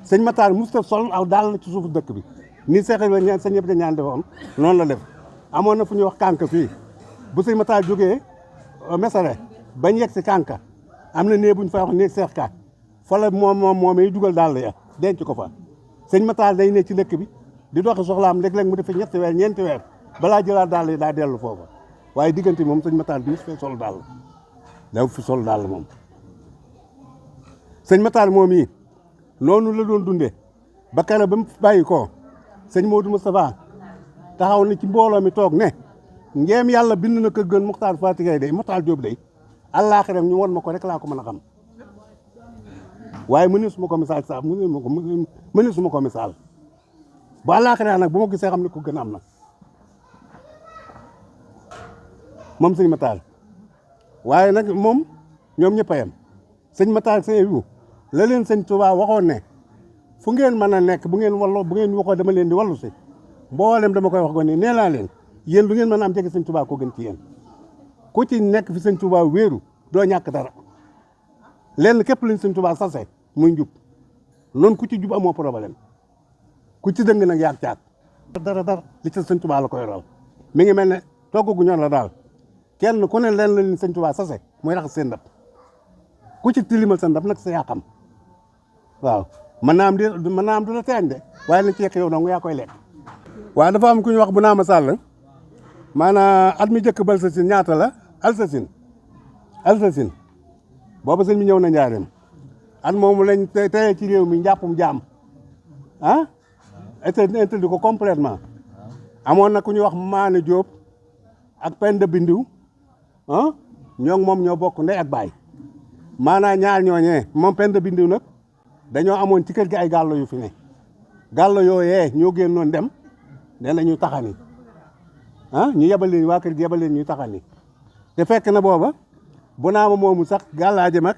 Sëñ Matar musta sol aw daal ci suufu dëkk bi ni seexal ba ñaan sa ñëpp ñaan defoon noonu la def amoon na fu ñuy wax kànk fii bu Sëñ Matar jógee Mesere bañ yegg si kànka am na néeg bu ñu fay wax néeg seex ka fa la moom yi dugal daal ya denc ko fa Sëñ Matar day ne ci dëkk bi di doxi soxlaam léeg-léeg mu def fi ñetti weer ñeenti weer balaa jëlaat daal yi daa dellu foofa waaye diggante moom Sëñ Matar bi mu fi sol daal daw fi sol daal moom Sëñ Matar moom yi noonu la doon dundee ba kere ba mu bàyyi ko sëñ Modou Moustapha taxaw na ci mbooloo mi toog ne ngeem yàlla bind na ko gën Muxtaar Fatigay day Muxtaar Jóob day àllaaxiram ñu won ma ko rek laa ko mën a xam waaye mëneesuma ko misaal sax mëneesuma ko misaal bu àllaaxira nag bu ma gisee xam ne ko gën am na moom Sëñ Matar waaye nag moom ñoom ñëpp a yem Sëñ Matar Seyou la leen Sëñ Tuubaa waxoon ne fu ngeen mën a nekk bu ngeen waxoo dama leen di wallu si mboolem dama koy wax ko ne nee naa leen yéen lu ngeen mën a am jege Sëñ Tuubaa ko gën ci yéen ku ci nekk fi Sëñ Tuubaa wéeru doo ñàkk dara lenn képp lañ Sëñ Tuubaa sase muy njub noonu ku ci jub amoo problème ku ci dëng nag yaag caat dara li ci Sëñ Tuubaa la koy ral mi ngi mel ne togg gu ñor la daal kenn ku ne leen la leen Sëñ Tuubaa sase muy raxas seen ndab ku ci tilimal sa ndab nag sa yaa xam waaw mën naa am du la teeñ de waaye lañ ci yekk yow dong yaa koy lekk waaw dafa am ku ñu wax bu naama sàll maanaam at mi jëkk Balsasine ñaata la Alsasine booba sëñ mi ñëw na njaareem at moomu lañ teye ci réew mi njàppum jaam interdit ko complètement amoon na ku ñuy wax Maane Diop ak Penda Bindiw ñoo moom ñoo bokk ndey ak baay maanaam ñaar ñooñee moom Penda Bindiw nag dañoo amoon ci kër gi ay gàllo yu fi ne gàllo yooyee ñoo génnoon dem ne la ñu taxani ñu yebal leen waa kër gi yebal leen ñuy taxani te fekk na booba bu naama moomu sax gàllaaje mag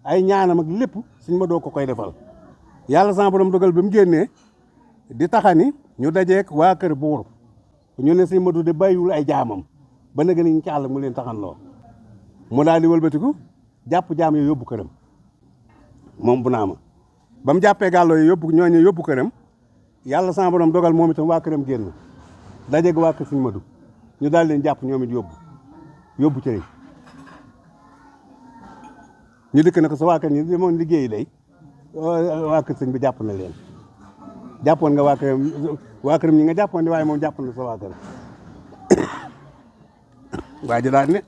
ay ñaanam ak lépp suñ ma doo ko koy defal yàlla sama borom dogal ba mu génnee di taxani ñu dajeek waa kër buur ñu ne suñ ma du de bàyyiwul ay jaamam ba nag ñu ci àll mu leen taxan loo mu daal di wëlbatiku jàpp jaam yooyu yóbbu këram moom bu naama ba mu jàppee gàllo yi ñooñu yóbbu këram yàlla sama borom dogal moom itam waa këram génn dajeeg waa kër suñ ma du ñu daal leen jàpp ñoom it yóbbu cëriñ ñu dëkk na ko sa waa kër ñi demoon liggéeyi day waa kër sëñ bi jàpp na leen jàppoon nga waa këram ñi nga jàppoon di waaye moom jàpp na sa waa kër waa ji daal ne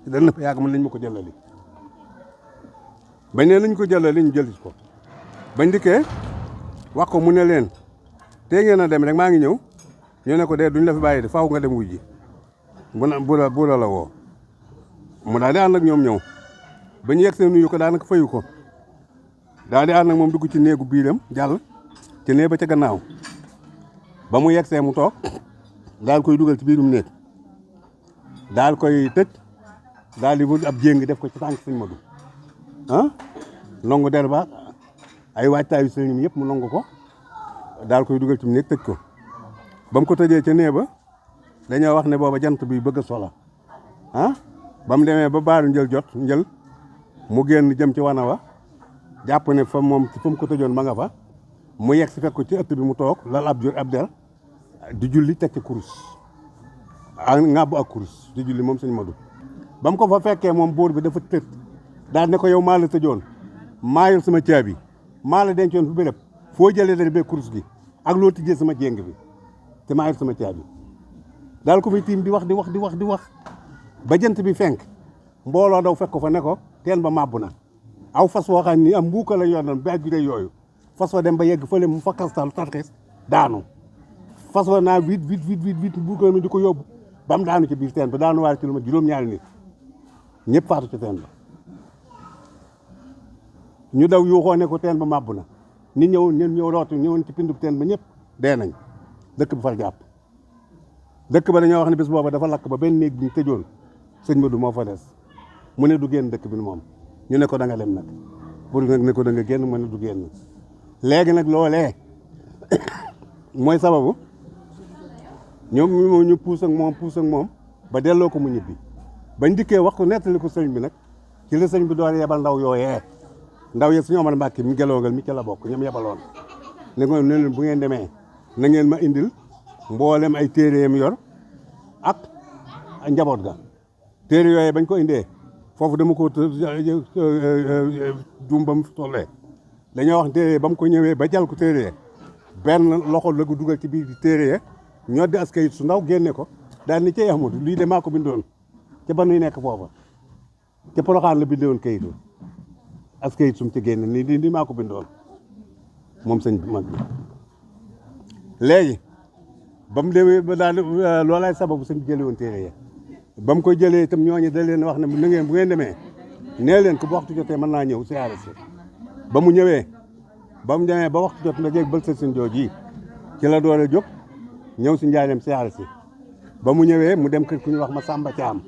dana fa yàgg mën nañ ma ko jëlali bañ ne lañ ko jëlali ñu jëlis ko bañ dikkee wax ko mu ne leen tee ngeen a dem rek maa ngi ñëw ñu ne ko dee duñ la fi bàyyi de faaw nga dem wujji bu la woo mu daal di ànd ak ñoom ñëw ba ñu yegg seen nuyu ko daanaka fayu ko daal di ànd ak moom dugg ci néegu biiram jàll ci néeg ba ca gannaaw ba mu yegg see mu toog daal koy dugal ci biirum néeg daal koy tëj daal di wut ab jéng def ko ci tànk sëñ Madu nongu der ba ay waajtaayu sëriñam yëpp mu nongu ko daal koy dugal ci néeg tëj ko ba mu ko tëjee ca néeg ba dañoo wax ne booba jant bi bëgg a sola ba mu demee ba baaru njël jot mu génn jëm ci wana wa jàpp ne fa moom fa mu ko tëjoon ma nga fa mu yegg si fekk ko ci ëtt bi mu toog lal ab der di julli teg ci kurus ŋàbb ak kurus di julli moom sëñ Modou ba mu ko fa fekkee moom buur bi dafa tëdd daal ne ko yow maa la tëjoon maa yor sama caabi maa la dencoon fu béréb foo jëlee da bee kurus gi ak loo tijjee sama jéng bi te maa yor sama caabi daal ko fay tiim di wax ba jant bi fenk mbooloo daw fekk ko fa ne ko teen ba màbb na aw fas woo xam ni am mbuuka la yoon ba ak day yooyu fas wa dem ba yegg fële mu fakkastal tarxis daanu fas wa naa vite mbuuka mi di ko yóbbu ba mu daanu ci biir teen ba daanu waar ci lu ma juróom-ñaari nit ñëpp faatu ci teen ba ñu daw yuuxoo ne ko teen ba màbb na ni ñëw rootu ñëwoon ci pindub teen ba ñëpp dee nañ dëkk bi far jàpp dëkk ba dañoo wax ne bis booba dafa lakk ba benn néeg bi ñu tëjoon sëñ Modou moo fa des mu ne du génn dëkk bi moom ñu ne ko da nga dem nag pour nag ne ko da nga génn mu ne du génn léegi nag loolee mooy sababu ñoom ñu puus ak moom ba delloo ko mu ñibbi bañ dikkee wax ko nettali ko sëñ bi nag ci la sëñ bi door yebal ndaw yooyee ndaw ye suñu Omar Mbàkke mi geloogal mi ca la bokk ñoom yebaloon ne ko ne leen bu ngeen demee na ngeen ma indil mboolem ay téeréem yor ak njaboot ga téere yooyu bañ ko indee foofu dama ko juum ba mu tollee dañoo wax téere ba mu ko ñëwee ba jàll ko téere benn loxo la ko dugal ci biir téere ñoo di as kayit su ndaw génne ko daal ni cay Ahmadu lii de maa ko bindoon ca ba nuy nekk foofa ca Poroxaan la bindoon kayitu as kayit sum ci génne nii lii maa ko bindoon moom sëñ bi mag bi léegi ba mu demee ba daal loolaay sababu sëñ bi jëlee woon téere ya ba mu koy jëlee itam ñooñu da leen wax ne na ngeen bu ngeen demee nee leen ko ba waxtu jotee mën naa ñëw siyaare si ba mu ñëwee ba mu demee ba waxtu jot na jeeg bël sa seen jooji ci la doole jóg ñëw si njaareem siyaare si ba mu ñëwee mu dem kër ku ñu wax ma Samba Thiam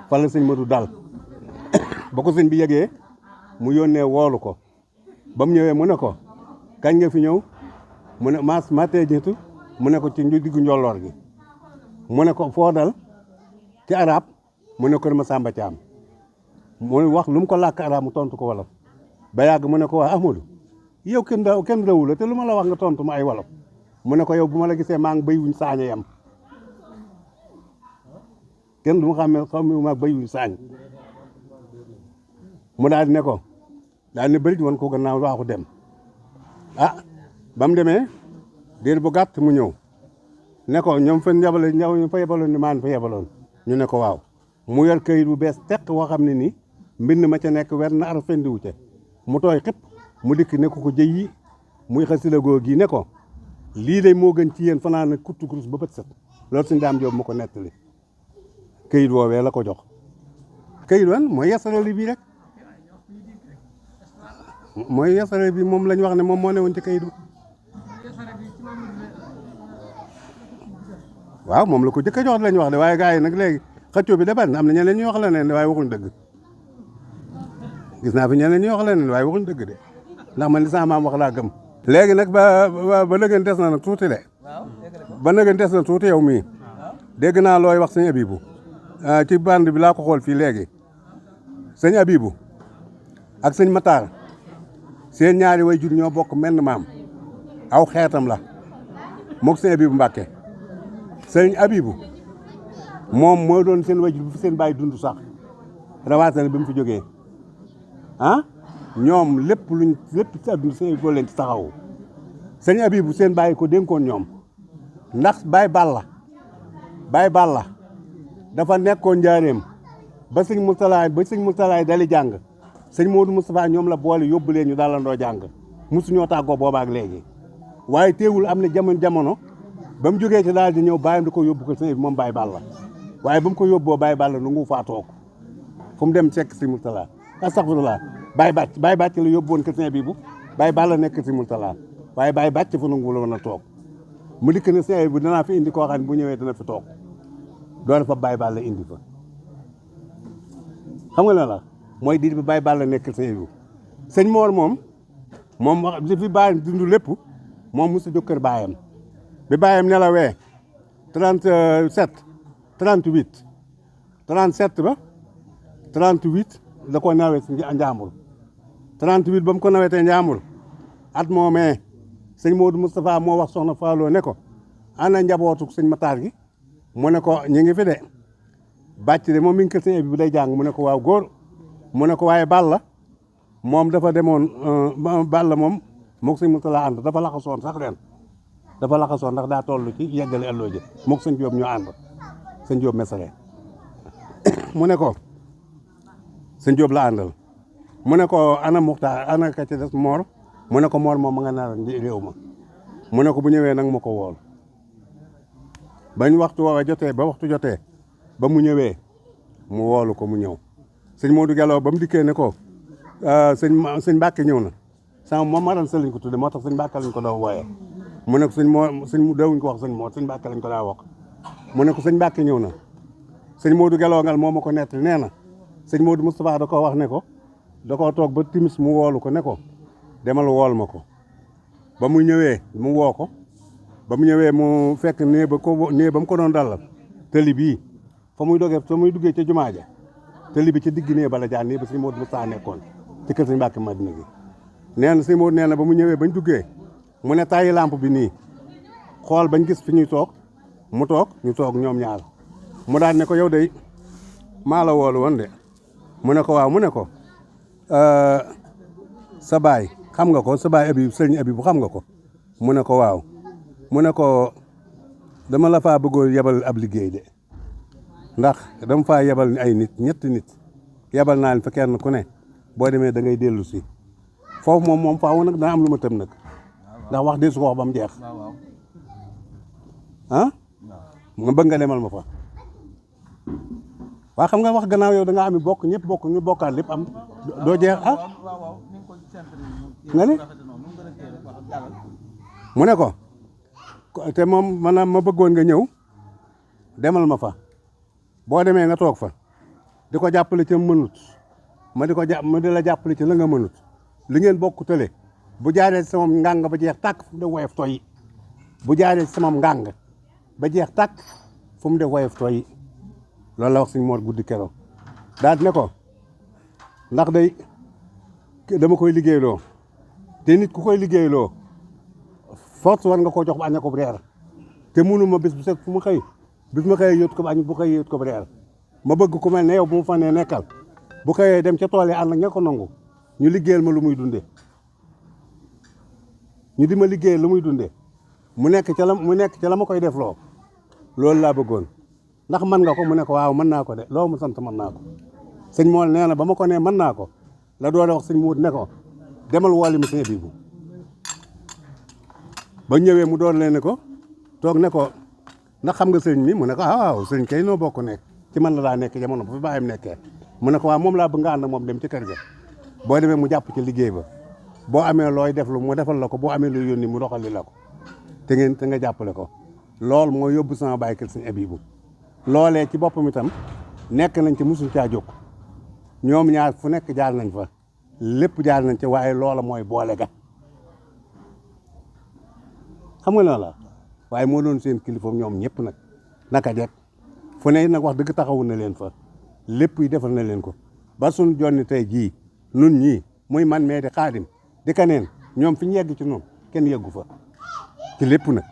fa la sëñ Modou dal ba ko sëñ bi yegee mu yónnee woolu ko ba mu ñëwee mu ne ko kañ nga fi ñëw mu ne ma tee jiitu mu ne ko ci diggu njolloor gi mu ne ko foo dal ci arab mu ne ko ma Samba Thiam mu wax lu mu ko làkk arab mu tontu ko wolof ba yàgg mu ne ko waa Ahmadou yow kenn rawu la te lu ma la wax nga tontu ma ay wolof mu ne ko yow bu ma la gisee maa ngi béy wuñ saaña yam kenn du ma xam maa béy wuñ saañ mu daal di ne ko daal ne bëri woon ko gannaaw waaxu dem ba mu demee déer bu gàtt mu ñëw ne ko ñoom fa yebaloon ni maan fa yebaloon ñu ne ko waaw mu yor këyit bu bees teq woo xam ne ni mbind ma ca nekk wer na ar fendiwu ca mu tooy xëpp mu dikk ne ko jëyi muy xasila goo gi ne ko lii de moo gën ci yéen fanaan na kuttu kurus ba bët set loolu suñu daam joob ma ko nettali këyit woowee la ko jox këyit wan mooy yesarali bii rek mooy yesarali bi moom lañ wax ne moom moo ne woon ci këyit waaw moom la ko jëkk a jox lañ wax de waaye gars yi nag léegi xëccoo bi daban am na ñeneen ñuy wax leneen waaye waxuñ dëgg gis naa fi ñeneen ñuy wax leneen waaye waxuñ dëgg de ndax man li sama maam wax laa gëm léegi nag ba nëgën des na nag tuuti de ba nëgën des na tuuti yow mii dégg naa looy wax sëñ Abibu ci bande bi laa ko xool fii léegi sëñ Abibu ak sëñ Matar seen ñaari way jur ñoo bokk menn maam aw xeetam la mook sëñ Abibu Mbàkke sëñ Abibu moom moo doon seen way jur bu fi seen bàyyi dund sax rawatina bi mu fi jógee ñoom lépp ci àdduna sëñ Abibu leen ci taxaw sëñ Abibu seen bàyyi ko dénkoon ñoom ndax Baye Balla dafa nekkoon njaareem ba sëñ Mourtala dali jàng sëñ Modou Moustapha ñoom la boole yóbbu leen ñu dalandoo jàng mosuñoo tàggoo boobaak léegi waaye teewul am na jamono ba mu jógee ci daal di ñëw bàyyam di ko yóbbu ko sëñ bi moom Baye Balla waaye ba mu ko yóbboo Baye Balla nu ngu faa toog fu mu dem sekk sëñ Mourtala astaghfirullah Baye Bàcc la yóbbu woon kër sëñ bi bu Baye Balla nekk sëñ Mourtala waaye Baye Bàcc fa nangu la woon a toog mu dikk ne sëñ bi danaa fi indi koo xam ne bu ñëwee dana fi toog doole fa Baye Balla indi fa xam nga la mooy diir bi Baye Balla nekk sëñ bi sëñ Mor moom wax li fi bàyyam dund lépp moom mosu jóg kër baayam bi baayam nelawee 37 38 37 ba 38 da ko nawee si njàmbur 38 ba mu ko nawetee Njàmbur at moomee sëñ Modou Moustapha moo wax soxna Fallou ne ko ana njabootu sëñ Matar gi mu ne ko ñu ngi fi de bàcc de moom mi ngi kër sëñ bi day jàng mu ne ko waaw góor mu ne ko waaye Balla moom dafa demoon Balla moom moog sëñ Moustapha ànd dafa laxasoon sax ren dafa laxasoon ndax daa toll ci yeggale alloo ji moog sëñ Diop ñoo ànd sëñ Diop mesare mu ne ko sëñ Diop la àndal mu ne ko ana Muxtaar ana ka ci des Mor mu ne ko Mor moom ma nga naar réew ma mu ne ko bu ñëwee nag ma ko wool bañ waxtu woowa jotee ba waxtu jotee ba mu ñëwee mu woolu ko mu ñëw sëñ Modou Gallo ba mu dikkee ne ko sëñ Mbàkke ñëw na sama moom maran sa lañ ko tudde moo tax sëñ Mbàkke lañ ko daa wooyee mu ne ko sëñ dawuñ ko wax sëñ Mor sëñ Mbàkke lañ ko daa wax mu ne ko sëñ Mbàkke ñëw na sëñ Modou Gallo ngal moo ma ko nettali nee na sëñ Modou Moustapha da ko wax ne ko da koo toog ba timis mu woolu ko ne ko demal wool ma ko ba mu ñëwee mu woo ko ba mu ñëwee mu fekk nee ba mu ko doon dalal tëli bii fa muy duggee ca jumaa ja tëli bi ca digg nee ba la jaar nee ba sëñ Modou Moustapha nekkoon ci kër sëñ Mbàkke Madina gi nee na sëñ Modou nee na ba mu ñëwee bañ duggee mu ne tàyyi lamp bi nii xool bañ gis fi ñuy toog mu toog ñu toog ñoom ñaar mu daan ne ko yow de maa la woolu woon de mu ne ko waaw mu ne ko sa baay xam nga ko sa baay Abib sëriñ Abib bu xam nga ko mu ne ko waaw mu ne ko dama la faa bëggoon yebal ab liggéey de ndax dama faa yebal ay nit ñetti nit yebal naa leen fa kenn ku ne boo demee da ngay dellu si foofu moom faaw nag dana am lu ma tëm nag ndax wax de su ko wax ba mu jeex ah nga bëgg nga demal ma fa waa xam nga wax gannaaw yow da nga am bokk ñëpp bokk ñu bokkaat lépp am doo jeex ah nga ni mu ne ko te moom maanaam ma bëggoon nga ñëw demal ma fa boo demee nga toog fa di ko jàppale ca mënut ma di la jàppale ci la nga mënut li ngeen bokk tële bu jaaree ci sama ngàng ba jeex tàkk fu mu def woyof tooy bu jaaree ci sama ngàng ba jeex tàkk fu mu def woyof tooy loolu la wax suñu Mor guddi keroog daal ne ko ndax day dama koy liggéeyloo te nit ku koy liggéeyloo force war nga koo jox ba aña ko bu reer te mënuma bis bu set fu ma xëy bis ma xëyee yóot ko ba añ bu xëyee yóot ko bu reer ma bëgg ku mel ne yow bu ma fa nee nekkal bu xëyee dem ca tool yi ànd ak ña ko nangu ñu liggéeyal ma lu muy dundee ñu di ma liggéeyal lu muy dundee mu nekk ca la ma koy def loo loolu laa bëggoon ndax mën nga ko mu ne ko waaw mën naa ko de loo mu sant mën naa ko sëñ Mool nee na ba ma ko nee mën naa ko la doole wax sëñ Mood ne ko demal wooli mu sëñ Abibu ba ñëwee mu doon leen ne ko toog ne ko ndax xam nga sëñ mi mu ne ko waaw sëñ kay noo bokk nekk ci man la daa nekk jamono ba fi bàyyam nekkee mu ne ko waaw moom laa bëgg nga ànd ak moom dem ci kër ga boo demee mu jàpp ci liggéey ba boo amee looy def lu mu defal la ko boo amee lu yónni mu doxali la ko te nga jàppale ko loolu moo yóbbu sama bàyyi kër sëñ Abibu loolee ci boppam itam nekk nañ ci musuñ caa jóg ñoom ñaar fu nekk jaar nañ fa lépp jaar nañ ci waaye loola mooy boole ga xam nga la waaye moo doon seen kilifa ñoom ñëpp nag naka jekk fu ne nag wax dëgg taxawu na leen fa lépp yi defal na leen ko ba suñ jonni tey jii nun ñii muy man mee di Xaadim di kaneen ñoom fi ñu yegg ci noonu kenn yeggu fa ci lépp nag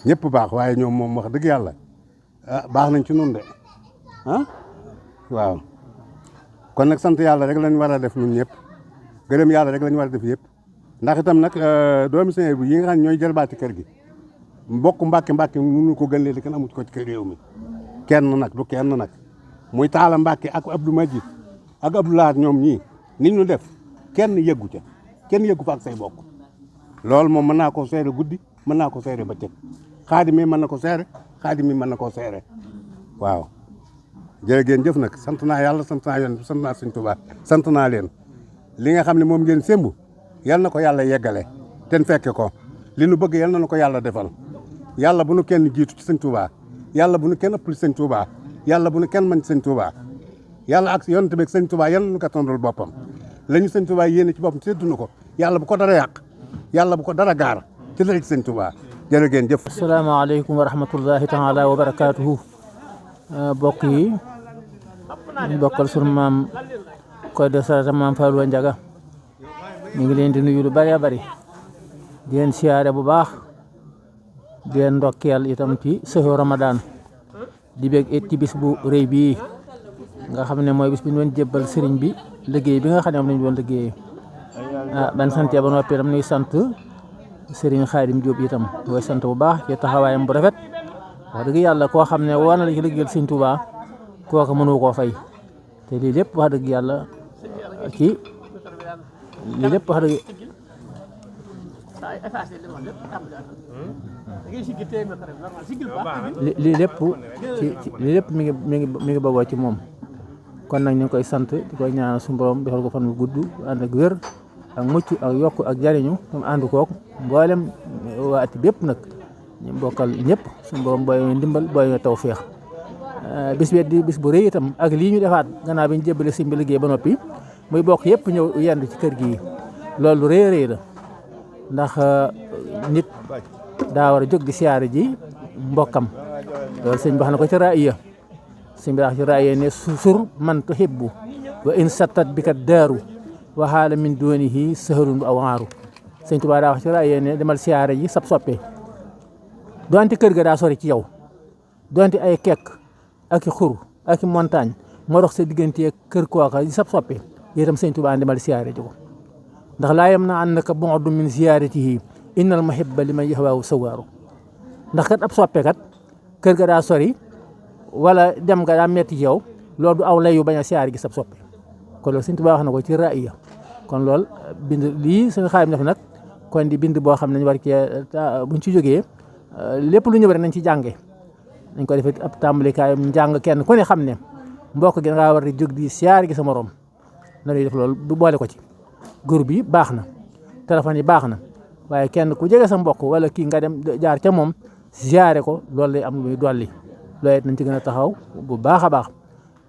ñëpp baax waaye ñoom moom wax dëgg yàlla baax nañ ci nun de waaw kon nag sant yàlla rek lañ war a def ñun ñëpp gërëm yàlla rek lañ war a def yëpp ndax itam nag doomi sëñ bi yi nga xam ne ñooy jëlbaati kër gi mbokk Mbàkke mënu ko gën leen di kenn amu ko ci kër réew mi kenn nag du kenn nag muy Taala Mbàkke ak Abdou Majid ak Abdou Lahat ñoom ñii ni ñu def kenn yëggu ca kenn yëggu fa ak say bokk loolu moom mën naa koo seere guddi mën naa ko seere bëccëg Xaadim mi mën na ko seere Xaadim mi mën na koo seere waaw jërë ngeen jëf nag sant naa yàlla sant naa yoon sant naa Sëñ Tuubaa sant naa leen li nga xam ne moom ngeen sémbu yal na ko yàlla yeggale ten fekke ko li nu bëgg yal na ko yàlla defal yàlla bu nu kenn jiitu ci Sëñ Tuubaa yàlla bu nu kenn ëpp ci Sëñ Tuubaa yàlla bu nu kenn mën ci Sëñ Tuubaa yàlla ak yonent bi ak Sëñ Tuubaa yal na nu ko tondal boppam la ñu Sëñ Tuubaa yéene ci boppam séddu na ko yàlla bu ko dara yàq yàlla bu ko dara gaar ci la ci Sëñ Tuubaa jërë ngeen jëf. asalaamaaleykum wa rahmatullahi taala wa barakaatuhu. Bokk yi ñu bokkal sunu maam ko de sarata Maam Fallou Ndiaga ñu ngi leen di nuyu lu bari bari di leen siyaare bu baax di leen ndokkeel itam ci sëxu Ramadan di bég it ci bis bu rëy bii nga xam ne mooy bis bi ñu doon jébbal sëriñ bi liggéey bi nga xam ne am nañu doon liggéey ban sante ba noppi itam nuy sant sëriñ Xaadim Jóob itam mooy sant bu baax ci taxawaayam bu rafet wax dëgg yàlla koo xam ne war na la ci liggéeyal sëriñ Tuubaa kooku mënu koo fay te lii lépp wax dëgg yàlla ci lii lépp wax dëgg lii lépp mi ngi bëggoo ci moom kon nag ñu ngi koy sant di koy ñaanal suñu borom defal ko fan bu gudd ànd ak wér ak mucc ak yokk ak jariñu tam ànd kook mboolem waa ati bépp nag ñu bokkal ñëpp suñu borom booy ndimbal booy tawfeex bis bi di bis bu rëy itam ak lii ñu defaat gannaaw bi ñu jébbale sëñ bi liggéey ba noppi muy bokk yëpp ñëw yendu ci kër gi loolu rëy rëy la ndax nit daa war a jóg di siyaare ji mbokkam loolu sëñ bi wax na ko ci raaya sëñ bi wax ci raaya ne sur man tuhibbu wa in sattat bi kat daaru wa haala min dunihi saharun bu awaaru sëñ Tuubaa daa wax ci raaya ne demal siyaare ji sab soppe donte kër ga daa sori ci yow donte ay kekk ak i xur ak i montagne moo dox sa diggante kër kooka yi sab soppe itam sëñ Tuubaa demal siyaare ji ko ndax laa yam na annaka bu'du min ziyaaratihi innal muhibba liman yahwaahu sawaaru ndax kat ab soppe kat kër ga daa sori wala dem ga daa metti ci yow loolu du aw layu bañ a siyaare gi sab soppe kon loolu sëñ Tuubaa wax na ko ci raaya kon loolu bind lii suñu Xaadim def nag kon di bind boo xam ne ñu war cee buñ ci jógee lépp lu ñëw rek nañ ci jànge nañ ko defee ab tàmbalikaayam njàng kenn ku ne xam ne mbokk gi nga war di jóg di siyaare gi sa morom na ñuy def loolu du boole ko ci groupe bi baax na téléphone yi baax na waaye kenn ku jege sa mbokk wala kii nga dem jaar ca moom siyaare ko loolu lay am lu muy dolli loolu it nañ ci gën a taxaw bu baax a baax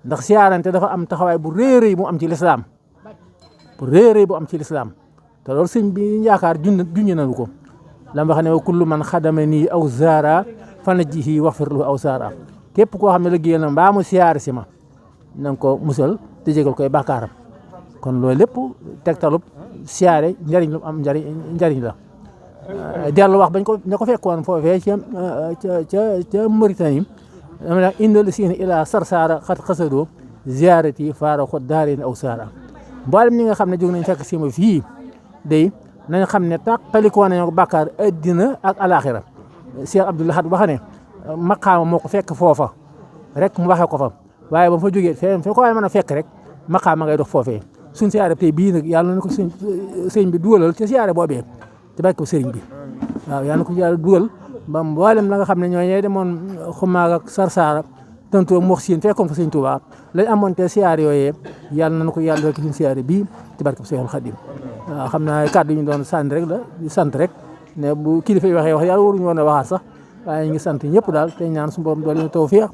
ndax siyaarante dafa am taxawaay bu rëy rëy bu am ci lislaam bu rëy rëy bu am ci lislaam te loolu sëñ bi yaakaar junj nañu ko la ma wax ne wa kullu man xadama nii aw zaara fanajjihi waxfir lahu aw zaara képp koo xam ne liggéeyal na mbaa mu siyaare si ma na nga ko musal te jégal koy bàkkaaram kon loolu lépp tegtalub siyaare njariñ lu am njariñ la dellu wax bañ ko ña ko fekkoon foofee ca Mauritanie dama ne inna la siina ila sarsaara xat xasadoo ziyaarati faara xot daareen aw saara mboolem ñi nga xam ne jóg nañ fekk si ma fii day nañ xam ne tàqalikoo nañu bàkkaar addina ak alaxira Cheikh Abdoul Ahad wax ne maqaama moo ko fekk foofa rek mu waxee ko fa waaye ba fa jógee fee ko waaye mën a fekk rek maqaama ngay dox foofee suñ siyaare tey bii nag yàlla na ko sëñ bi dugalal ci siyaare boobee te bàyyi ko sëriñ bi waaw yàlla na ko yàlla dugal ba mboolem la nga xam ne ñooñee demoon xumaag ak sarsaara tantoo mox siin fekkoon fa sëñ Tuubaa lañ amoon te siyaare yooyee yàlla na ko yàlla rek suñ siyaare bii ci barke Seexul Xadiim waaw xam naa kàddu yi ñu doon sànni rek la di sant rek ne bu kilifa yi waxee wax yàlla waruñu woon a waxaat sax waaye ñu ngi sant ñëpp daal te ñaan suñu borom doole ñu tawfiix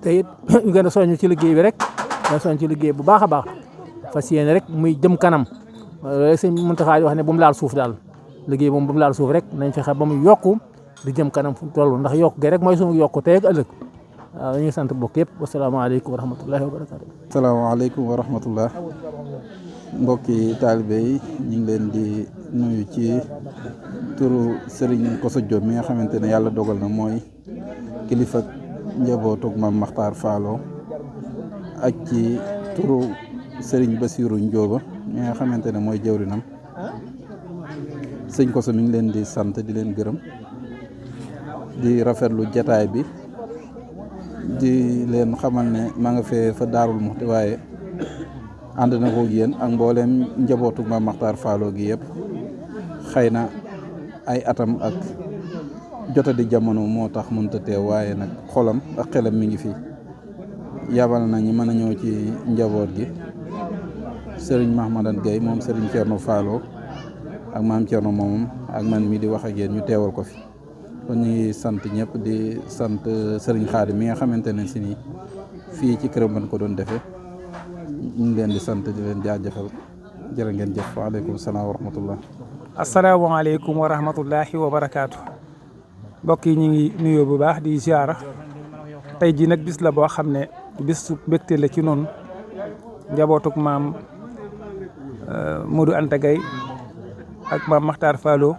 te it ñu gën a soññ ci liggéey bi rek gën a soññ ci liggéey bu baax a baax fas yéene rek muy jëm kanam loolu sëñ Muntaxa wax ne bu mu laal suuf daal liggéey moom bu mu laal suuf rek nañ fexe ba mu yokku di jëm kanam fu mu toll ndax yokk gi rek mooy suñu yokku tey ak ëllëg waaw dañuy sant bokk yëpp wasalaamaaleykum wa rahmatullahi wa barakaatu. salaamaaleykum wa rahmatullah mbokki taalibe yi ñu ngi leen di nuyu ci turu Serigne Kosso Diop mi nga xamante ne yàlla dogal na mooy kilifa njabootug Maam Maxtaar Faalo ak ci turu Serigne Bassirou Ndioba mi nga xamante ne mooy jëwrinam sëñ Kosso mi ngi leen di sant di leen gërëm di rafetlu jataay bi di leen xamal ne maa nga fee fa Daarul Muxti waaye ànd na ko yéen ak mbooleem njabootu Maam Maxtaar Faalo gi yëpp xëy na ay atam ak jotadi jamono moo tax mënta teew waaye nag xolam ak xelam mi ngi fi yabal na ñi mën a ñëw ci njaboot gi Serigne Mahmadan Gueye moom Serigne Thierno Faalo ak maam Thierno moomam ak man mi di wax ak yéen ñu teewal ko fi kon ñu ngi sant ñëpp di sant Serigne Khadim mi nga xamante ne si nii fii ci këram lañ ko doon defee ñu ngi leen di sant di leen jaajëfal jërë ngeen jëf waaleykum salaam wa rahmatullah. asalaamaaleykum wa rahmatullahi wa barakaatu. mbokk yi ñu ngi nuyoo bu baax di ziara tey jii nag bis la boo xam ne bis su mbégte la ci noonu njabootug maam Modou Anta Gaye ak Mame Makhtar Fallo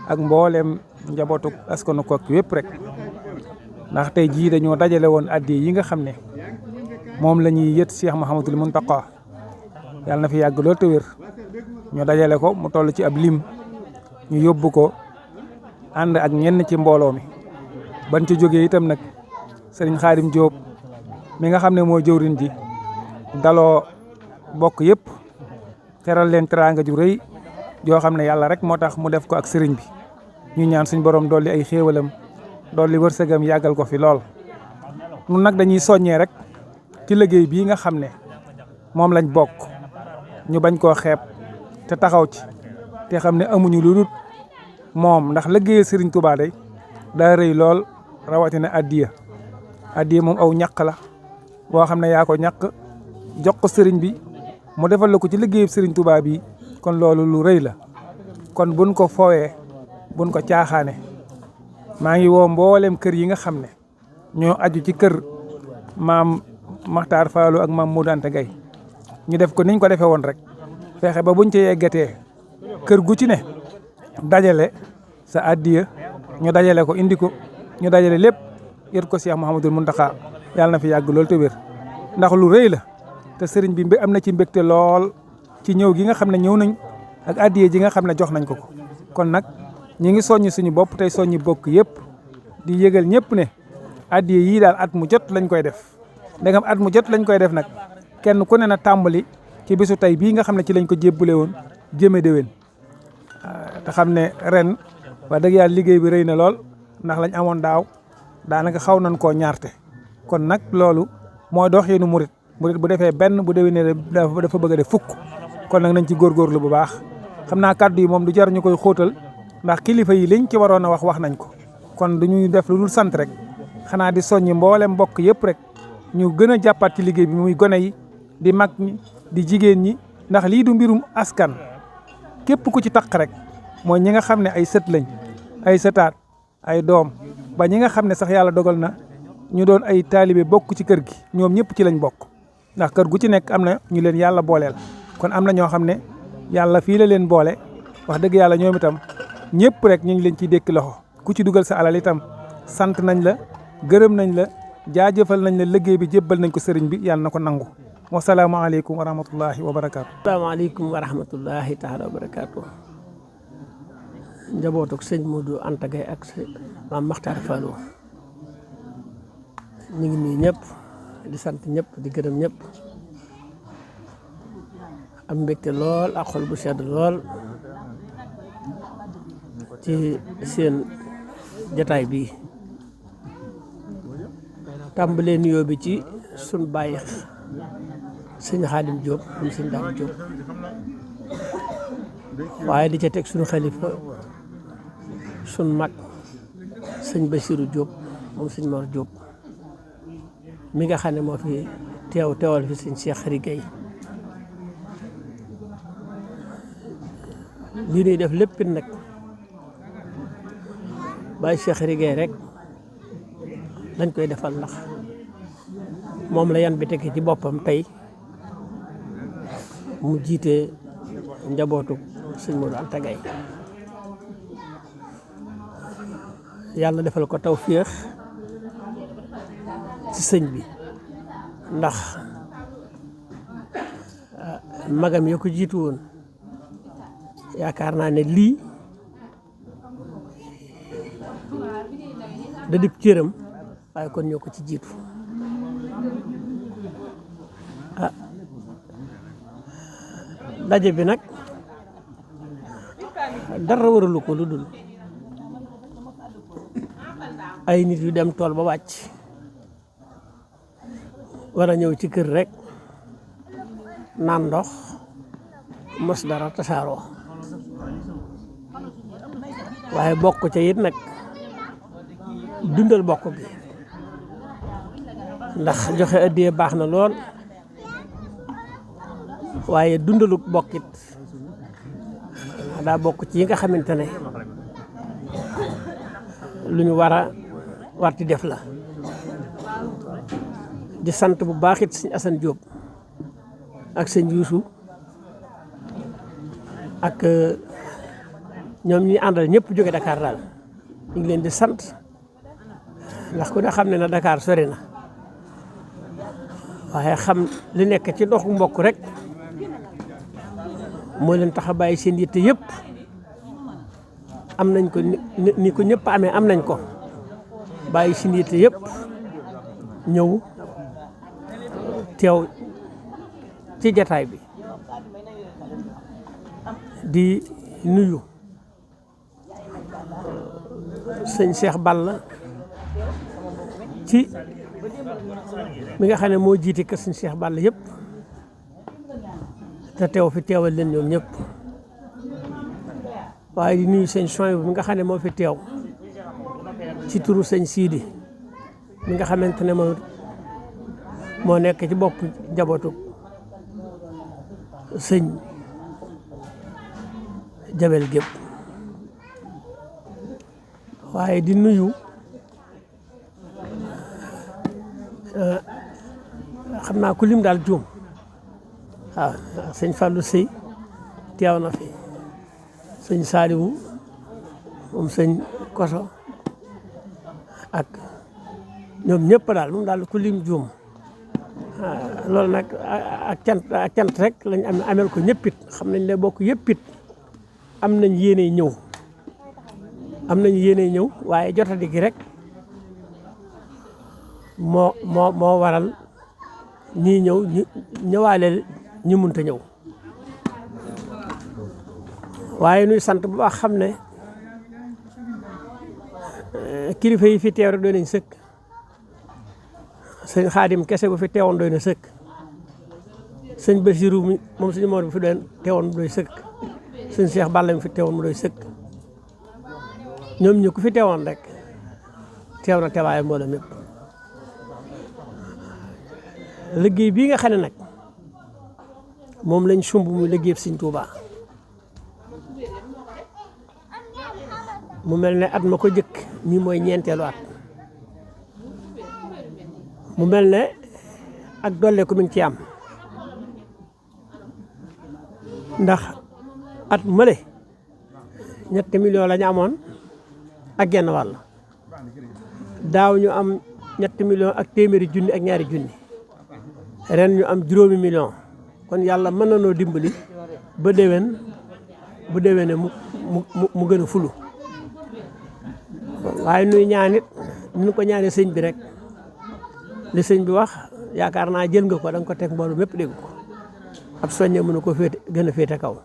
ak mboolem njabootu askanu Koki wépp rek ndax tey jii dañoo dajale woon addi yi nga xam ne moom la ñuy yët Cheikh Mouhamadoul Mountakha yàlla na fi yàgg lool te wér ñu dajale ko mu toll ci ab lim ñu yóbbu ko ànd ak ñenn ci mbooloo mi ban ci jógee itam nag sëriñ Xaadim Diop mi nga xam ne moo jëwriñ ji daloo bokk yëpp teral leen teraanga ju rëy joo xam ne yàlla rek moo tax mu def ko ak sëriñ bi ñu ñaan suñ borom dolli ay xéewalam dolli wërsëgam yàggal ko fi lool. nun nag dañuy soññee rek ci liggéey bii nga xam ne moom lañ bokk ñu bañ koo xeeb te taxaw ci te xam ne amuñu lu dul moom ndax liggéeyal sëriñ Touba day daa rëy lool rawatina addiya moom aw ñaq la boo xam ne yaa ko ñaq jox ko sëriñ bi mu defal la ko ci liggéeyub sëriñ Touba bi kon loolu lu rëy la kon buñ ko foowee buñ ko caaxaane maa ngi woo mboolem kër yi nga xam ne ñoo aju ci kër maam Makhtar Fallo ak maam Modou Anta Gaye ñu def ko niñ ko defee woon rek fexe ba buñ ci yeggatee kër gu ci ne dajale sa addiya ñu dajale ko indi ko ñu dajale lépp yët ko Cheikh Mouhamadoul Mountakha yàlla na fi yàgg lool te wér ndax lu rëy la te sëriñ bi am na ci mbégte lool ci ñëw gi nga xam ne ñëw nañ ak addiya ji nga xam ne jox nañ ko kon nag ñi ngi soññi suñu bopp tey soññi bokk yëpp di yëgal ñëpp ne addiya yii daal at mu jot lañ koy def ndegam at mu jot lañ koy def nag kenn ku ne na tàmbali ci bisu tey bii nga xam ne ci lañ ko jébbule woon jëme déwén te xam ne ren wax dëgg yàlla liggéey bi rëy na lool ndax lañ amoon daaw daanaka xaw nañ koo ñaarte kon nag loolu mooy doxinu murit bu defee benn bu déwénee dafa bëgg a def fukk kon nag nañ ci góorgóorlu bu baax xam naa kàddu yi moom du jar ñu koy xóotal ndax kilifa yi liñ ci waroon a wax nañ ko kon duñuy def lu dul sant rek xanaa di soññi mboolem mbokk yëpp rek ñu gën a jàppaat ci liggéey bi muy gone yi di mag ñi di jigéen ñi ndax lii du mbirum askan képp ku ci taq rek mooy ñi nga xam ne ay sët lañ ay sëtaat ay doom ba ñi nga xam ne sax yàlla dogal na ñu doon ay taalibe bokk ci kër gi ñoom ñëpp ci lañ bokk ndax kër gu ci nekk am na ñu leen yàlla booleel kon am na ñoo xam ne yàlla fii la leen boole wax dëgg yàlla ñoom itam ñëpp rek ñu ngi leen ciy dékki loxo ku ci dugal sa alal itam sant nañ la gërëm nañ la jaajëfal nañ la liggéey bi jébbal nañ ko sëriñ bi yàlla na ko nangu wasalaamaaleykum wa rahmatullahi wa barakaatu. asalaamaaleykum wa rahmatullahi taala wa barakaatu. njabootuk sëñ Modou Anta Gaye ak maam Makhtar Fallo ñu ngi nuyu ñëpp di sant ñëpp di gërëm ñëpp am mbégte lool ak xol bu sedd lool ci seen jataay bi tàmbalee nuyoo bi ci sun bàyyi sëñ Xaadim Diop am sëñ Daam Diop waaye di ca teg suñu xalifa sun mag sëñ Bassirou Diop moom sëñ Mor Diop mi nga xam ne moo fi teewal fi sëñ Cheikh Khary Gaye lii ñuy def lépp nag Baye Cheikh Khary Gaye rek dañ koy defal ndax moom la yan bi tekki ci boppam tey mu jiite njabootu sëñ Modou Anta Gaye yàlla defal ko tawféex ci sëñ bi ndax magam ya ko jiitu woon yaakaar naa ne lii da dib cëram waaye kon ñoo ko ci jiitu daje bi nag dara waralu ko lu dul ay nit yu dem tool ba wàcc war a ñëw ci kër rek naan ndox mos dara tasaaroo waaye bokk ca it nag dundal bokk gi ndax joxe addiya baax na lool waaye dundalu bokkit daa bokk ci yi nga xamante ne lu ñu war di def la di sant bu baax it sëñ Assane Diop ak sëñ Youssou ak ñoom ñi àndal ñëpp jóge Dakar daal ñu ngi leen di sant ndax ku ne xam ne na Dakar sori na waaye xam li nekk ci doxu mbokk rek moo leen tax a bàyyi seen yitte yëpp am nañ ko ni ko ñëpp amee am nañ ko bàyyi seen yitte yëpp ñëw teew ci jataay bi di nuyu sëñ Cheikh Balla ci mi nga xam ne moo jiite kër sëñ Cheikh Balla yëpp te teew fi teewal leen ñoom ñëpp waaye di nuyu sëñ Soin mi nga xam ne moo fi teew ci turu sëñ Sidi mi nga xamante ne moo nekk ci bopp njabootu sëñ Jabel gépp waaye di nuyu xam naa ku lim daal juum waaw sëñ Fallou Sey teew na fi sëñ Saliou moom sëñ Koso ak ñoom ñëpp daal moom daal ku lim juum loolu nag ak cant rek lañ amel ko ñëppit xam nañ ne bokk yëppit am nañ yéene ñëw waaye jotadi gi rek moo waral ñii ñëw ñëwaale ñi munta ñëw waaye nuy sant bu baax xam ne kilifa yi fi teew rek doy nañ sëkk sëñ Xaadim kese bu fi teewoon doy na sëkk sëñ Basiru moom sëñ Mor bi fi doon teewoon doy sëkk sëñ Cheikh Balla mi fi teewoon mu doy sëkk ñoom ñu ku fi teewoon rek teew na teewaaye mbooloo mépp liggéey bii nga xam ne nag moom lañ sumb muy liggéey sëñ Tuubaa mu mel ne at ma ko jëkk mi mooy ñeenteelu at mu mel ne ak dolle ko mi ngi ci am ndax at mële 3 millions la ñu amoon ak genn wàll daaw ñu am 3 millions ak téeméeri junni ak ñaari junni ren ñu am 5 millions kon yàlla mën na noo dimbali ba déwén bu déwénee mu gën a fulu waaye nuy ñaanit ñu ko ñaane sëñ bi rek li sëñ bi wax yaakaar naa jël nga ko da nga ko teg mboolu mépp dégg ko ab soññe mënu ko féete gën a féete kaw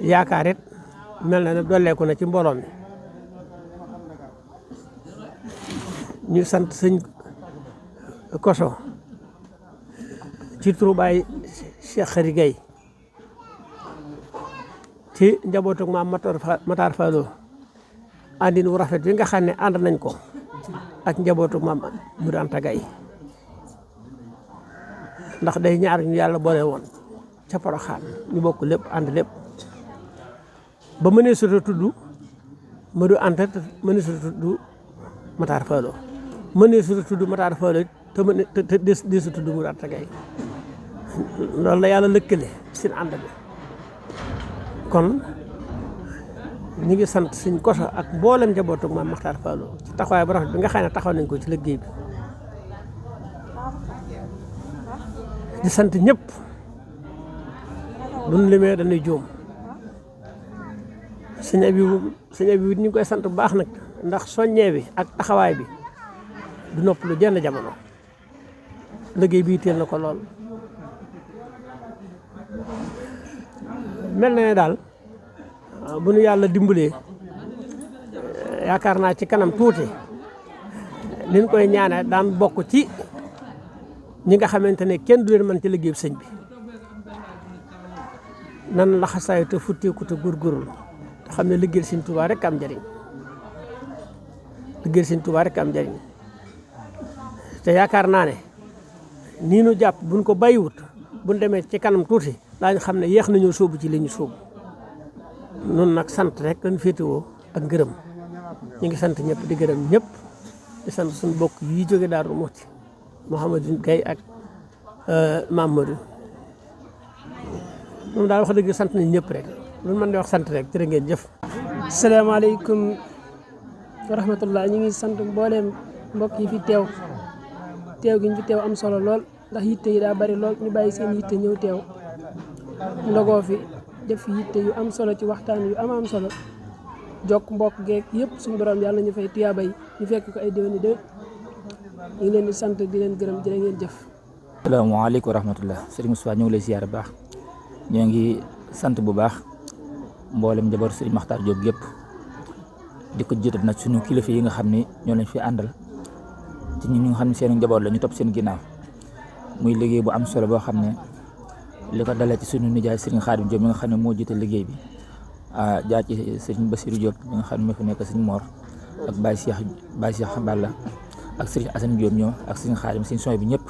yaakaar it mel na ne dolleeku na ci mbooloo mi ñu sant sëñ Koso ci turu baay Cheikh Khary Gaye ci njabootu maam Matar Fallo àndin wu rafet bi nga xam ne ànd nañ ko ak njabootu maam Mourou Anta Gaye ndax day ñaar ñu yàlla boole woon ca Poroxaan ñu bokk lépp ànd lépp ba mënee suta tudd Mourou Anta te mënee suta tudd Matar Fallo mënee suta tudd Matar Fallo te des su tudd Mourou Anta Gaye loolu la yàlla lëkkale seen ànd bi kon ñu ngi sant suñ Koso ak mboolem njabootu maam Matar Fallo ci taxawaay bu rafet bi nga xam ne taxaw nañ ko ci liggéey bi di sant ñëpp buñ limee dañuy juum sëñ Abibu ñu ngi koy sant bu baax nag ndax soññee bi ak taxawaay bi du nopp lu jenn jamono liggéey bii teel na ko lool mel na ne daal bu nu yàlla dimbalee yaakaar naa ci kanam tuuti liñ koy ñaane daan bokk ci ñi nga xamante ne kenn du leen mën ci liggéeyu sëñ bi nan laxasaayu te futteeku te góorgóorlu te xam ne liggéeyal sëñ Tuubaa rek am njëriñ liggéeyal sëñ Tuubaa rek am njëriñ te yaakaar naa ne nii nu jàpp buñ ko bàyyiwut buñ demee ci kanam tuuti daañu xam ne yéex nañoo sóobu ci li ñu sóobu noonu nag sant rek dañ féetewoo ak ngërëm ñu ngi sant ñëpp di gërëm ñëpp di sant suñu bokk yi jóge Daaru Muxti Mouhamadou Gaye ak Mamadou moom daal wax dëgg sant nañ ñëpp rek lu mën di wax sant rek jërë ngeen jëf. asalaamaaleykum wa rahmatullah ñu ngi sant mbooleem mbokk yi fi teew gi ñu fi teew am solo lool ndax yitte yi daa bari lool ñu bàyyi seen yitte ñëw teew ndogoo fi def yitte yu am solo ci waxtaan yu am solo jokk mbokk geek yëpp suñu borom yàlla ñu fay tiyaaba yi ñu fekk ko ay déwéni déwén ñu ngi leen di sant di leen gërëm jërë ngeen jëf. asalaamaaleykum wa rahmatullah Serigne Moustapha ñu ngi lay ziar bu baax ñoo ngi sant bu baax mboolem njaboot Serigne Makhtar Diop gépp di ko jiital nag suñu kilifa yi nga xam ne ñoo lañ fi àndal ci ñi nga xam ne seen njaboot la ñu topp seen ginnaaw muy liggéey bu am solo boo xam ne li ko dalee ci suñu nijaay Serigne Khadim Diop mi nga xam ne moo jiite liggéey bi jaar ci Serigne Bassirou Diop mi nga xam ne moo fi nekk Serigne Mor ak Baye Cheikh Balla ak Serigne Assane Diop ñoom ak Serigne Khadim Serigne Soy bi ñëpp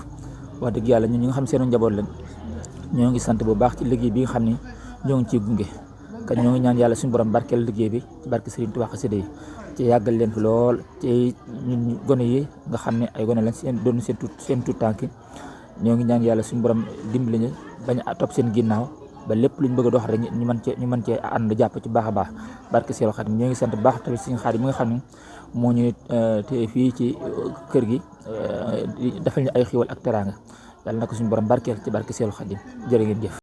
wax dëgg yàlla ñun ñi nga xam ne seen njaboot lañ ñoo ngi sant bu baax ci liggéey bi nga xam ne ñoo ngi ciy gunge kan ñoo ngi ñaan yàlla suñu borom barkeel liggéey bi ci barke Serigne Touba xasida yi ci yàggal leen fi lool ci ñun gone yi nga xam ne ay gone lañ seen doon seen tuut tànk ñoo ngi ñaan yàlla suñu borom dimbali ñu bañ a topp seen ginnaaw ba lépp luñ bëgg a dox rek ñu mën cee ànd jàpp ci baax a baax barke Seydou Khadim ñoo ngi sant bu baax tamit Serigne Khadim mi nga xam ne moo ñu téye fii ci kër gi defal ñu ay xiiwal ak teraanga yàlla na ko suñu borom barkeel ci barke Seydou Khadim jërë ngeen jëf.